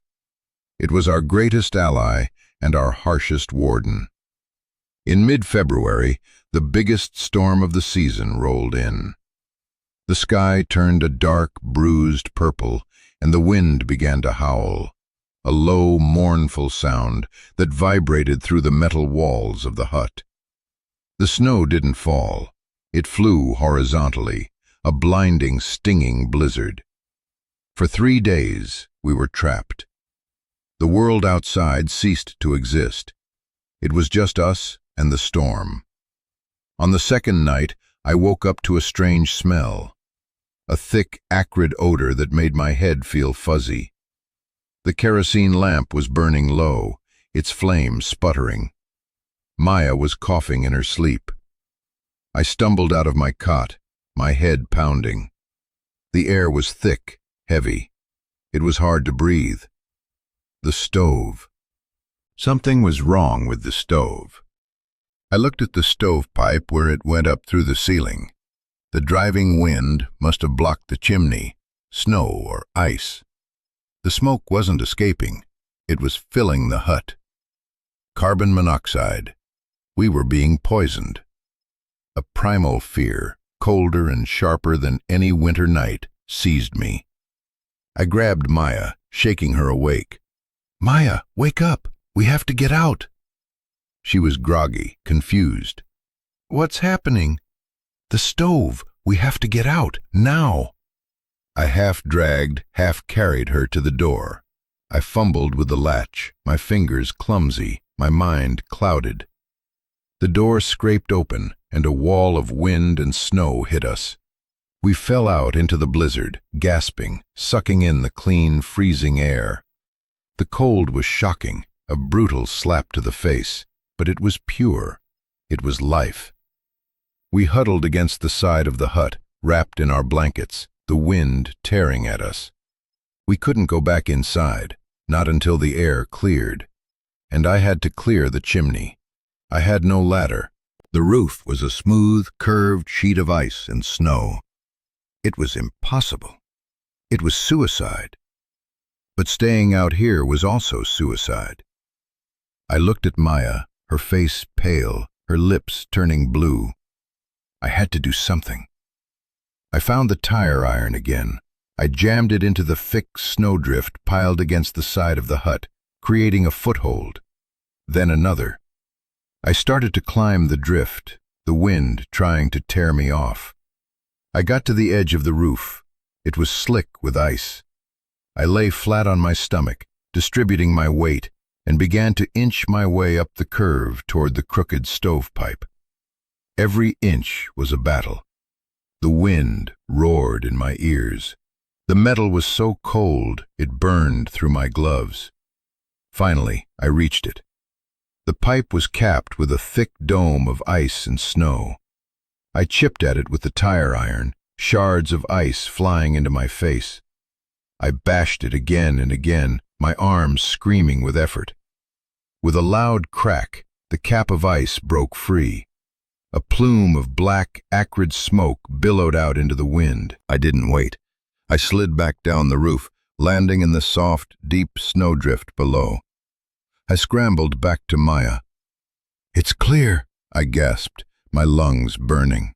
Speaker 1: It was our greatest ally and our harshest warden. In mid-February, the biggest storm of the season rolled in. The sky turned a dark, bruised purple, and the wind began to howl, a low, mournful sound that vibrated through the metal walls of the hut. The snow didn't fall. It flew horizontally, a blinding, stinging blizzard. For 3 days, we were trapped. The world outside ceased to exist. It was just us and the storm. On the second night, I woke up to a strange smell, a thick, acrid odor that made my head feel fuzzy. The kerosene lamp was burning low, its flame sputtering. Maya was coughing in her sleep. I stumbled out of my cot, my head pounding. The air was thick, heavy. It was hard to breathe. The stove. Something was wrong with the stove. I looked at the stovepipe where it went up through the ceiling. The driving wind must have blocked the chimney, snow or ice. The smoke wasn't escaping. It was filling the hut. Carbon monoxide. We were being poisoned. A primal fear, colder and sharper than any winter night, seized me. I grabbed Maya, shaking her awake. "Maya, wake up! We have to get out!" She was groggy, confused. "What's happening?" "The stove! We have to get out, now!" I half-dragged, half-carried her to the door. I fumbled with the latch, my fingers clumsy, my mind clouded. The door scraped open, and a wall of wind and snow hit us. We fell out into the blizzard, gasping, sucking in the clean, freezing air. The cold was shocking, a brutal slap to the face, but it was pure. It was life. We huddled against the side of the hut, wrapped in our blankets, the wind tearing at us. We couldn't go back inside, not until the air cleared. And I had to clear the chimney. I had no ladder. The roof was a smooth, curved sheet of ice and snow. It was impossible. It was suicide. But staying out here was also suicide. I looked at Maya, her face pale, her lips turning blue. I had to do something. I found the tire iron again. I jammed it into the thick snowdrift piled against the side of the hut, creating a foothold. Then another. I started to climb the drift, the wind trying to tear me off. I got to the edge of the roof. It was slick with ice. I lay flat on my stomach, distributing my weight, and began to inch my way up the curve toward the crooked stovepipe. Every inch was a battle. The wind roared in my ears. The metal was so cold it burned through my gloves. Finally, I reached it. The pipe was capped with a thick dome of ice and snow. I chipped at it with the tire iron, shards of ice flying into my face. I bashed it again and again, my arms screaming with effort. With a loud crack, the cap of ice broke free. A plume of black, acrid smoke billowed out into the wind. I didn't wait. I slid back down the roof, landing in the soft, deep snowdrift below. I scrambled back to Maya. "It's clear," I gasped, my lungs burning.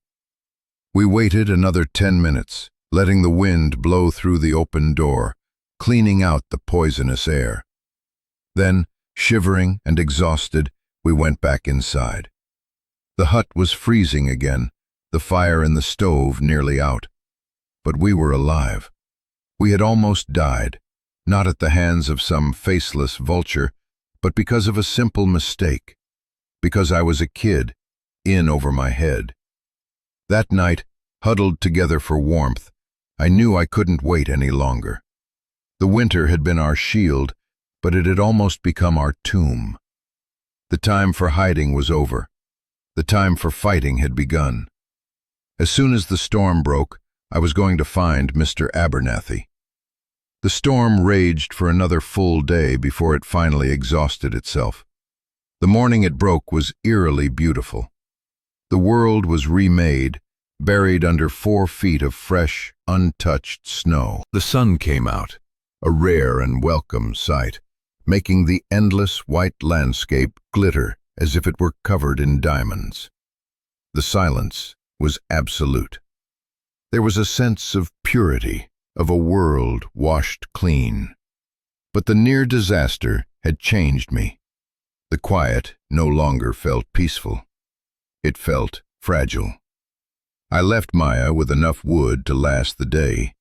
Speaker 1: We waited another 10 minutes, letting the wind blow through the open door, cleaning out the poisonous air. Then, shivering and exhausted, we went back inside. The hut was freezing again, the fire in the stove nearly out. But we were alive. We had almost died, not at the hands of some faceless vulture, but because of a simple mistake, because I was a kid, in over my head. That night, huddled together for warmth, I knew I couldn't wait any longer. The winter had been our shield, but it had almost become our tomb. The time for hiding was over. The time for fighting had begun. As soon as the storm broke, I was going to find Mr. Abernathy. The storm raged for another full day before it finally exhausted itself. The morning it broke was eerily beautiful. The world was remade, buried under 4 feet of fresh, untouched snow. The sun came out, a rare and welcome sight, making the endless white landscape glitter as if it were covered in diamonds. The silence was absolute. There was a sense of purity, of a world washed clean. But the near disaster had changed me. The quiet no longer felt peaceful. It felt fragile. I left Maya with enough wood to last the day,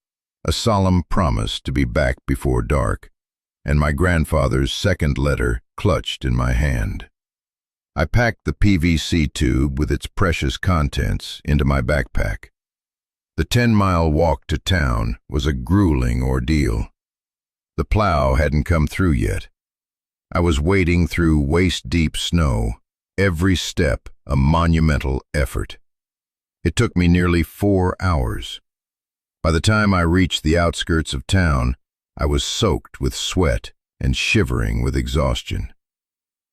Speaker 1: a solemn promise to be back before dark, and my grandfather's second letter clutched in my hand. I packed the PVC tube with its precious contents into my backpack. The 10-mile walk to town was a grueling ordeal. The plow hadn't come through yet. I was wading through waist-deep snow, every step a monumental effort. It took me nearly 4 hours. By the time I reached the outskirts of town, I was soaked with sweat and shivering with exhaustion.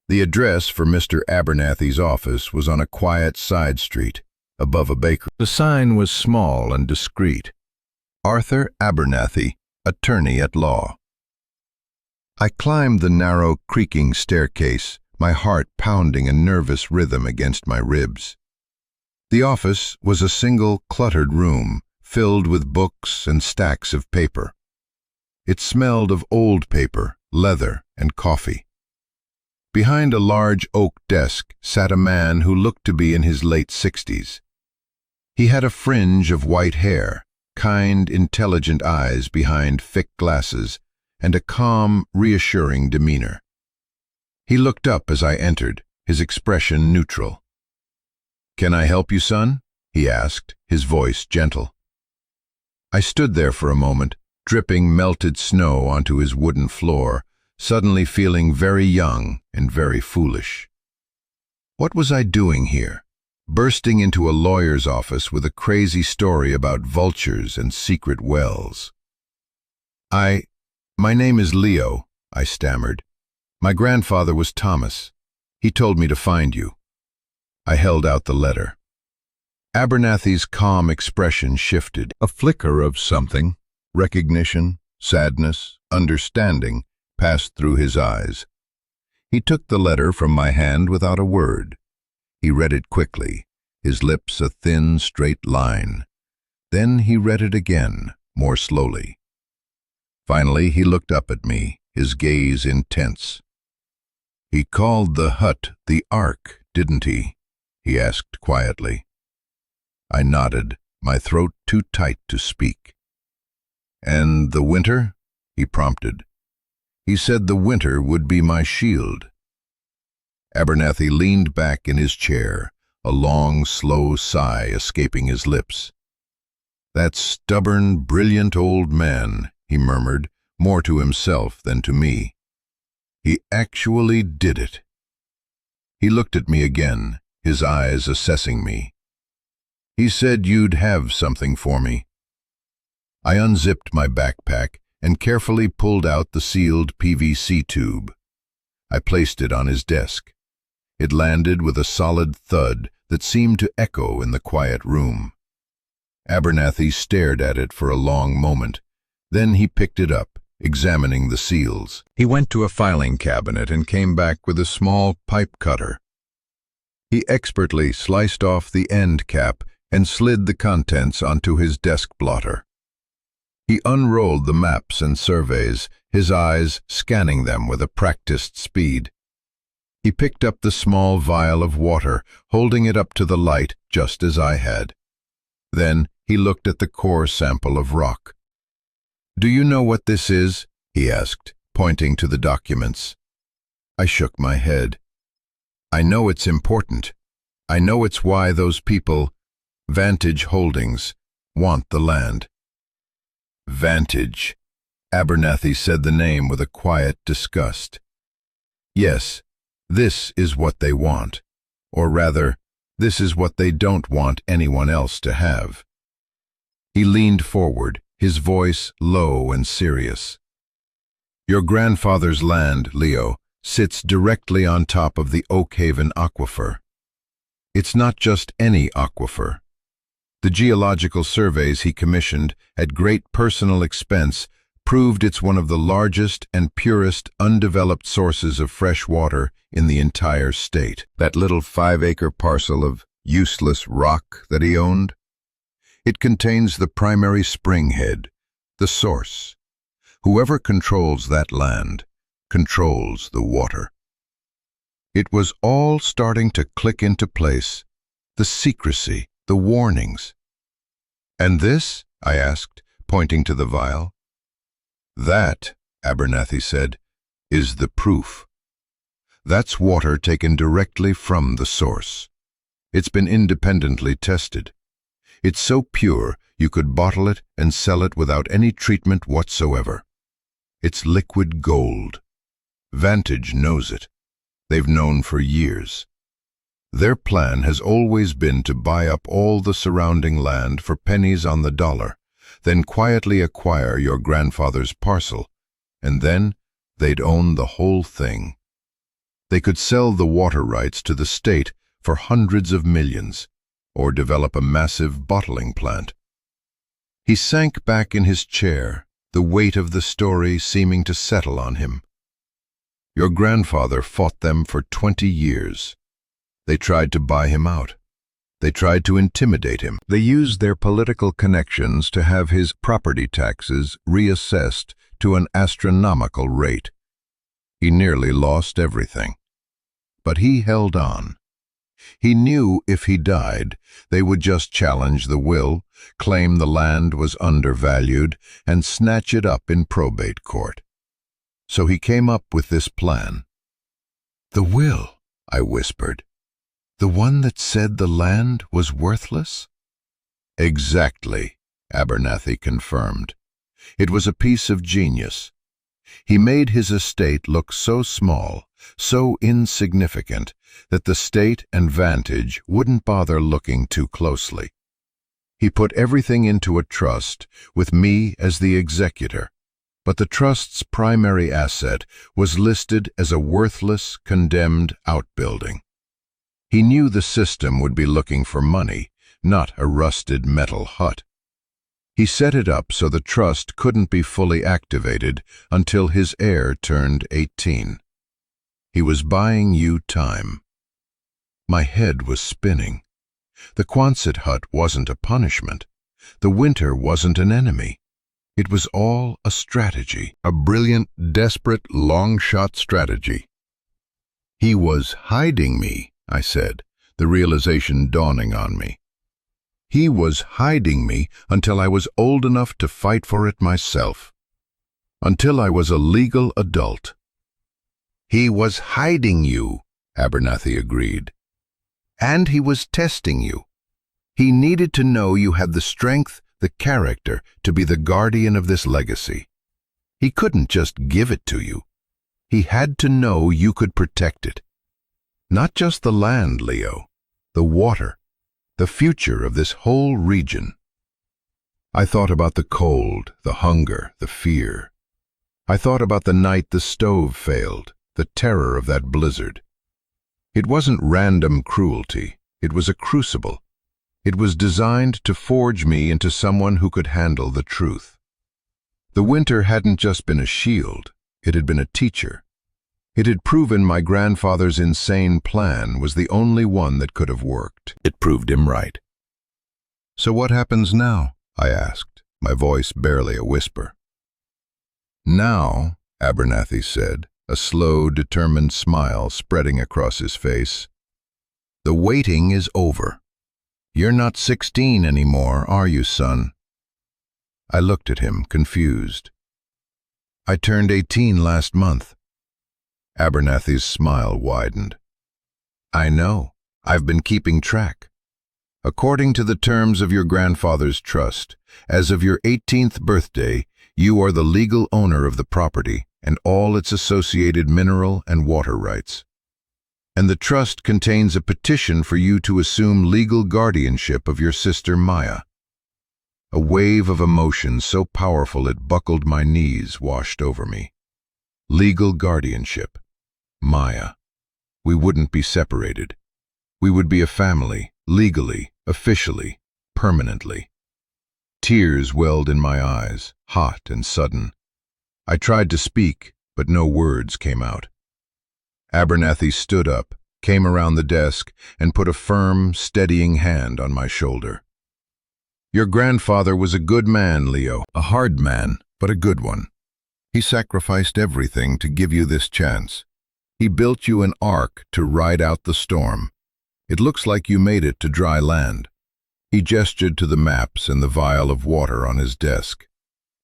Speaker 1: The address for Mr. Abernathy's office was on a quiet side street, above a bakery. The sign was small and discreet. Arthur Abernathy, attorney at law. I climbed the narrow, creaking staircase, my heart pounding a nervous rhythm against my ribs. The office was a single, cluttered room, filled with books and stacks of paper. It smelled of old paper, leather, and coffee. Behind a large oak desk sat a man who looked to be in his late 60s. He had a fringe of white hair, kind, intelligent eyes behind thick glasses, and a calm, reassuring demeanor. He looked up as I entered, his expression neutral. "Can I help you, son?" he asked, his voice gentle. I stood there for a moment, dripping melted snow onto his wooden floor, suddenly feeling very young and very foolish. What was I doing here, bursting into a lawyer's office with a crazy story about vultures and secret wells? My name is Leo," I stammered. "My grandfather was Thomas. He told me to find you." I held out the letter. Abernathy's calm expression shifted. A flicker of something, recognition, sadness, understanding, passed through his eyes. He took the letter from my hand without a word. He read it quickly, his lips a thin, straight line. Then he read it again, more slowly. Finally, he looked up at me, his gaze intense. "He called the hut the Ark, didn't he?" he asked quietly. I nodded, my throat too tight to speak. "And the winter?" he prompted. "He said the winter would be my shield." Abernathy leaned back in his chair, a long, slow sigh escaping his lips. "That stubborn, brilliant old man," he murmured, more to himself than to me. "He actually did it." He looked at me again, his eyes assessing me. "He said you'd have something for me." I unzipped my backpack and carefully pulled out the sealed PVC tube. I placed it on his desk. It landed with a solid thud that seemed to echo in the quiet room. Abernathy stared at it for a long moment. Then he picked it up, examining the seals. He went to a filing cabinet and came back with a small pipe cutter. He expertly sliced off the end cap and slid the contents onto his desk blotter. He unrolled the maps and surveys, his eyes scanning them with a practiced speed. He picked up the small vial of water, holding it up to the light just as I had. Then he looked at the core sample of rock. "Do you know what this is?" he asked, pointing to the documents. I shook my head. "I know it's important. I know it's why those people, Vantage Holdings, want the land." Vantage. Abernathy said the name with a quiet disgust. "Yes, this is what they want. Or rather, this is what they don't want anyone else to have." He leaned forward, his voice low and serious. "Your grandfather's land, Leo, sits directly on top of the Oakhaven Aquifer. It's not just any aquifer. The geological surveys he commissioned at great personal expense proved it's one of the largest and purest undeveloped sources of fresh water in the entire state. That little 5-acre parcel of useless rock that he owned? It contains the primary spring head, the source. Whoever controls that land controls the water. It was all starting to click into place. The secrecy, the warnings. "And this?" I asked, pointing to the vial. "That," Abernathy said, "is the proof. That's water taken directly from the source. It's been independently tested. It's so pure you could bottle it and sell it without any treatment whatsoever. It's liquid gold. Vantage knows it. They've known for years. Their plan has always been to buy up all the surrounding land for pennies on the dollar, then quietly acquire your grandfather's parcel, and then they'd own the whole thing. They could sell the water rights to the state for hundreds of millions, or develop a massive bottling plant. He sank back in his chair, the weight of the story seeming to settle on him. Your grandfather fought them for 20 years. They tried to buy him out. They tried to intimidate him. They used their political connections to have his property taxes reassessed to an astronomical rate. He nearly lost everything. But he held on. He knew if he died, they would just challenge the will, claim the land was undervalued, and snatch it up in probate court. So he came up with this plan. "The will," I whispered. "The one that said the land was worthless?" "Exactly," Abernathy confirmed. "It was a piece of genius. He made his estate look so small, so insignificant, that the state and Vantage wouldn't bother looking too closely. He put everything into a trust, with me as the executor, but the trust's primary asset was listed as a worthless, condemned outbuilding. He knew the system would be looking for money, not a rusted metal hut. He set it up so the trust couldn't be fully activated until his heir turned 18. He was buying you time." My head was spinning. The Quonset hut wasn't a punishment. The winter wasn't an enemy. It was all a strategy, a brilliant, desperate, long-shot strategy. "He was hiding me," I said, the realization dawning on me. "He was hiding me until I was old enough to fight for it myself. Until I was a legal adult." "He was hiding you," Abernathy agreed. "And he was testing you. He needed to know you had the strength, the character, to be the guardian of this legacy. He couldn't just give it to you. He had to know you could protect it. Not just the land, Leo, the water, the future of this whole region." I thought about the cold, the hunger, the fear. I thought about the night the stove failed, the terror of that blizzard. It wasn't random cruelty. It was a crucible. It was designed to forge me into someone who could handle the truth. The winter hadn't just been a shield. It had been a teacher. It had proven my grandfather's insane plan was the only one that could have worked. It proved him right. "So what happens now?" I asked, my voice barely a whisper. "Now," Abernathy said, a slow, determined smile spreading across his face, "the waiting is over. You're not 16 anymore, are you, son?" I looked at him, confused. "I turned 18 last month." Abernathy's smile widened. "I know. I've been keeping track. According to the terms of your grandfather's trust, as of your 18th birthday, you are the legal owner of the property and all its associated mineral and water rights. And the trust contains a petition for you to assume legal guardianship of your sister Maya." A wave of emotion so powerful it buckled my knees washed over me. Legal guardianship. Maya. We wouldn't be separated. We would be a family, legally, officially, permanently. Tears welled in my eyes, hot and sudden. I tried to speak, but no words came out. Abernathy stood up, came around the desk, and put a firm, steadying hand on my shoulder. "Your grandfather was a good man, Leo. A hard man, but a good one. He sacrificed everything to give you this chance. He built you an ark to ride out the storm. It looks like you made it to dry land." He gestured to the maps and the vial of water on his desk.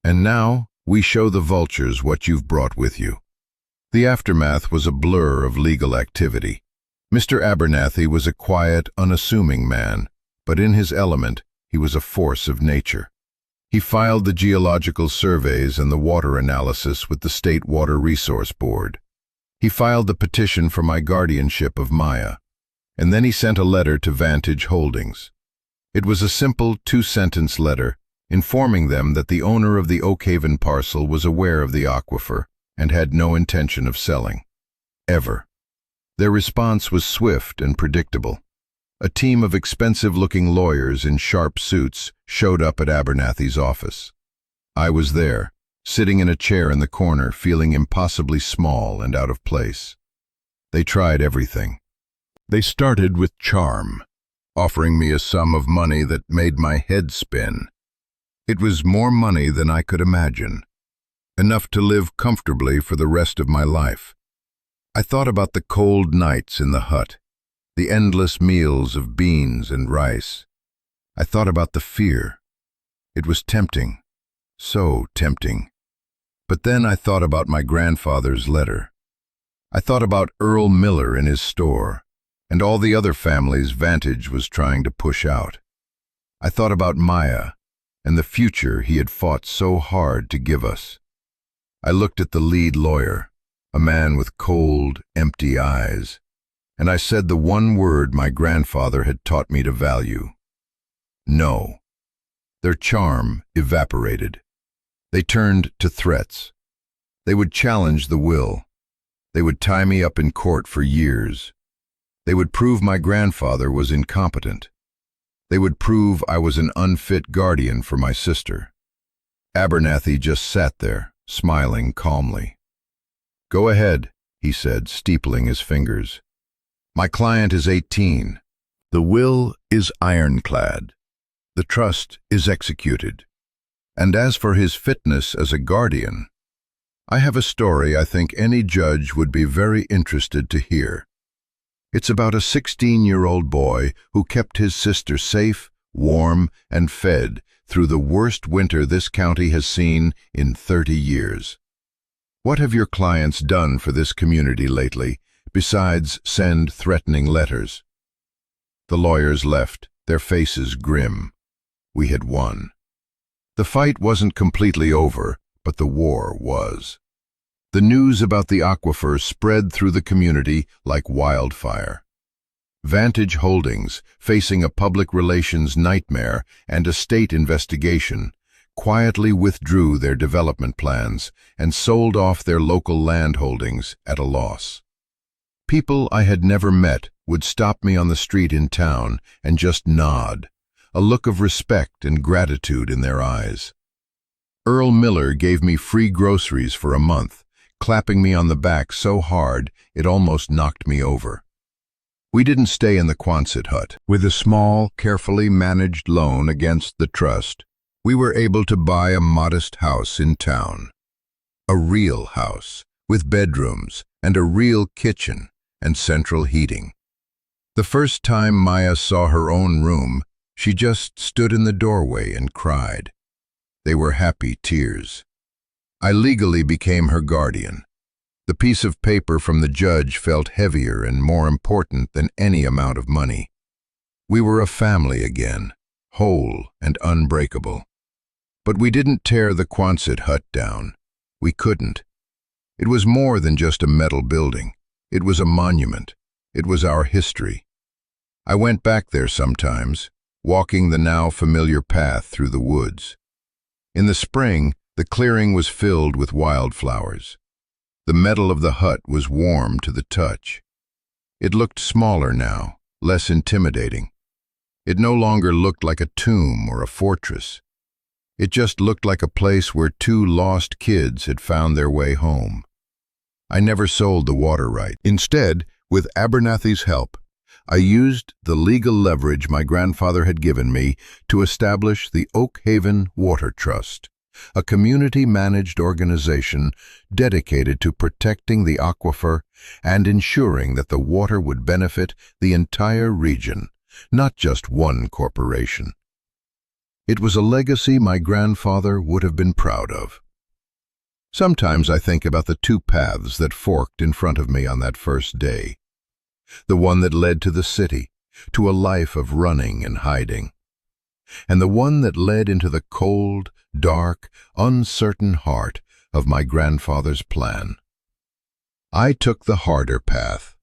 Speaker 1: "And now we show the vultures what you've brought with you. The aftermath was a blur of legal activity. Mr. Abernathy was a quiet, unassuming man, but in his element, he was a force of nature. He filed the geological surveys and the water analysis with the State Water Resource Board. He filed the petition for my guardianship of Maya, and then he sent a letter to Vantage Holdings. It was a simple two-sentence letter informing them that the owner of the Oakhaven parcel was aware of the aquifer and had no intention of selling. Ever. Their response was swift and predictable. A team of expensive-looking lawyers in sharp suits showed up at Abernathy's office. I was there, sitting in a chair in the corner, feeling impossibly small and out of place. They tried everything. They started with charm, offering me a sum of money that made my head spin. It was more money than I could imagine, enough to live comfortably for the rest of my life. I thought about the cold nights in the hut, the endless meals of beans and rice. I thought about the fear. It was tempting, so tempting. But then I thought about my grandfather's letter. I thought about Earl Miller in his store, and all the other families Vantage was trying to push out. I thought about Maya, and the future he had fought so hard to give us. I looked at the lead lawyer, a man with cold, empty eyes, and I said the one word my grandfather had taught me to value: no. Their charm evaporated. They turned to threats. They would challenge the will. They would tie me up in court for years. They would prove my grandfather was incompetent. They would prove I was an unfit guardian for my sister. Abernathy just sat there, smiling calmly. "Go ahead," he said, steepling his fingers. "My client is 18. The will is ironclad. The trust is executed. And as for his fitness as a guardian, I have a story I think any judge would be very interested to hear. It's about a 16-year-old boy who kept his sister safe, warm, and fed through the worst winter this county has seen in 30 years. What have your clients done for this community lately, besides send threatening letters?" The lawyers left, their faces grim. We had won. The fight wasn't completely over, but the war was. The news about the aquifer spread through the community like wildfire. Vantage Holdings, facing a public relations nightmare and a state investigation, quietly withdrew their development plans and sold off their local land holdings at a loss. People I had never met would stop me on the street in town and just nod, a look of respect and gratitude in their eyes. Earl Miller gave me free groceries for a month, clapping me on the back so hard it almost knocked me over. We didn't stay in the Quonset hut. With a small, carefully managed loan against the trust, we were able to buy a modest house in town. A real house, with bedrooms and a real kitchen and central heating. The first time Maya saw her own room, she just stood in the doorway and cried. They were happy tears. I legally became her guardian. The piece of paper from the judge felt heavier and more important than any amount of money. We were a family again, whole and unbreakable. But we didn't tear the Quonset hut down. We couldn't. It was more than just a metal building. It was a monument. It was our history. I went back there sometimes, walking the now familiar path through the woods. In the spring, the clearing was filled with wildflowers. The metal of the hut was warm to the touch. It looked smaller now, less intimidating. It no longer looked like a tomb or a fortress. It just looked like a place where two lost kids had found their way home. I never sold the water right. Instead, with Abernathy's help, I used the legal leverage my grandfather had given me to establish the Oakhaven Water Trust, a community-managed organization dedicated to protecting the aquifer and ensuring that the water would benefit the entire region, not just one corporation. It was a legacy my grandfather would have been proud of. Sometimes I think about the two paths that forked in front of me on that first day. The one that led to the city, to a life of running and hiding, and the one that led into the cold, dark, uncertain heart of my grandfather's plan. I took the harder path,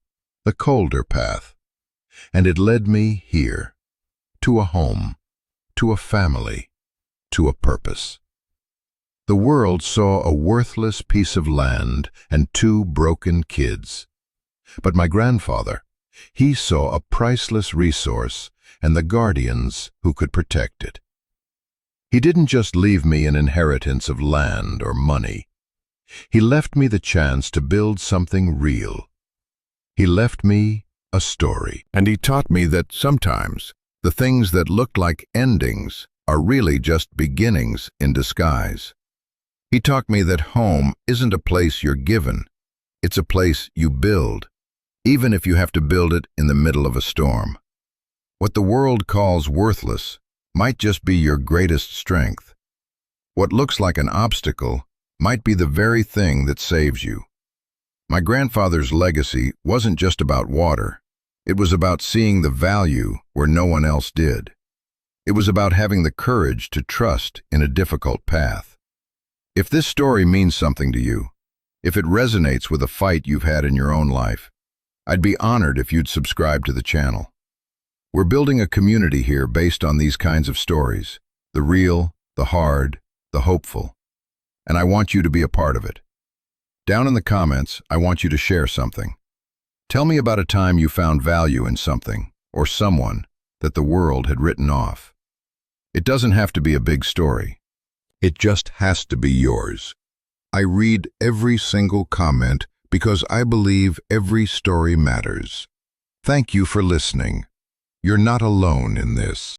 Speaker 1: the colder path, and it led me here, to a home, to a family, to a purpose. The world saw a worthless piece of land and two broken kids. But my grandfather, he saw a priceless resource and the guardians who could protect it. He didn't just leave me an inheritance of land or money. He left me the chance to build something real. He left me a story. And he taught me that sometimes the things that look like endings are really just beginnings in disguise. He taught me that home isn't a place you're given. It's a place you build, even if you have to build it in the middle of a storm. What the world calls worthless might just be your greatest strength. What looks like an obstacle might be the very thing that saves you. My grandfather's legacy wasn't just about water. It was about seeing the value where no one else did. It was about having the courage to trust in a difficult path. If this story means something to you, if it resonates with a fight you've had in your own life, I'd be honored if you'd subscribe to the channel. We're building a community here based on these kinds of stories, the real, the hard, the hopeful, and I want you to be a part of it. Down in the comments, I want you to share something. Tell me about a time you found value in something or someone that the world had written off. It doesn't have to be a big story. It just has to be yours. I read every single comment because I believe every story matters. Thank you for listening. You're not alone in this.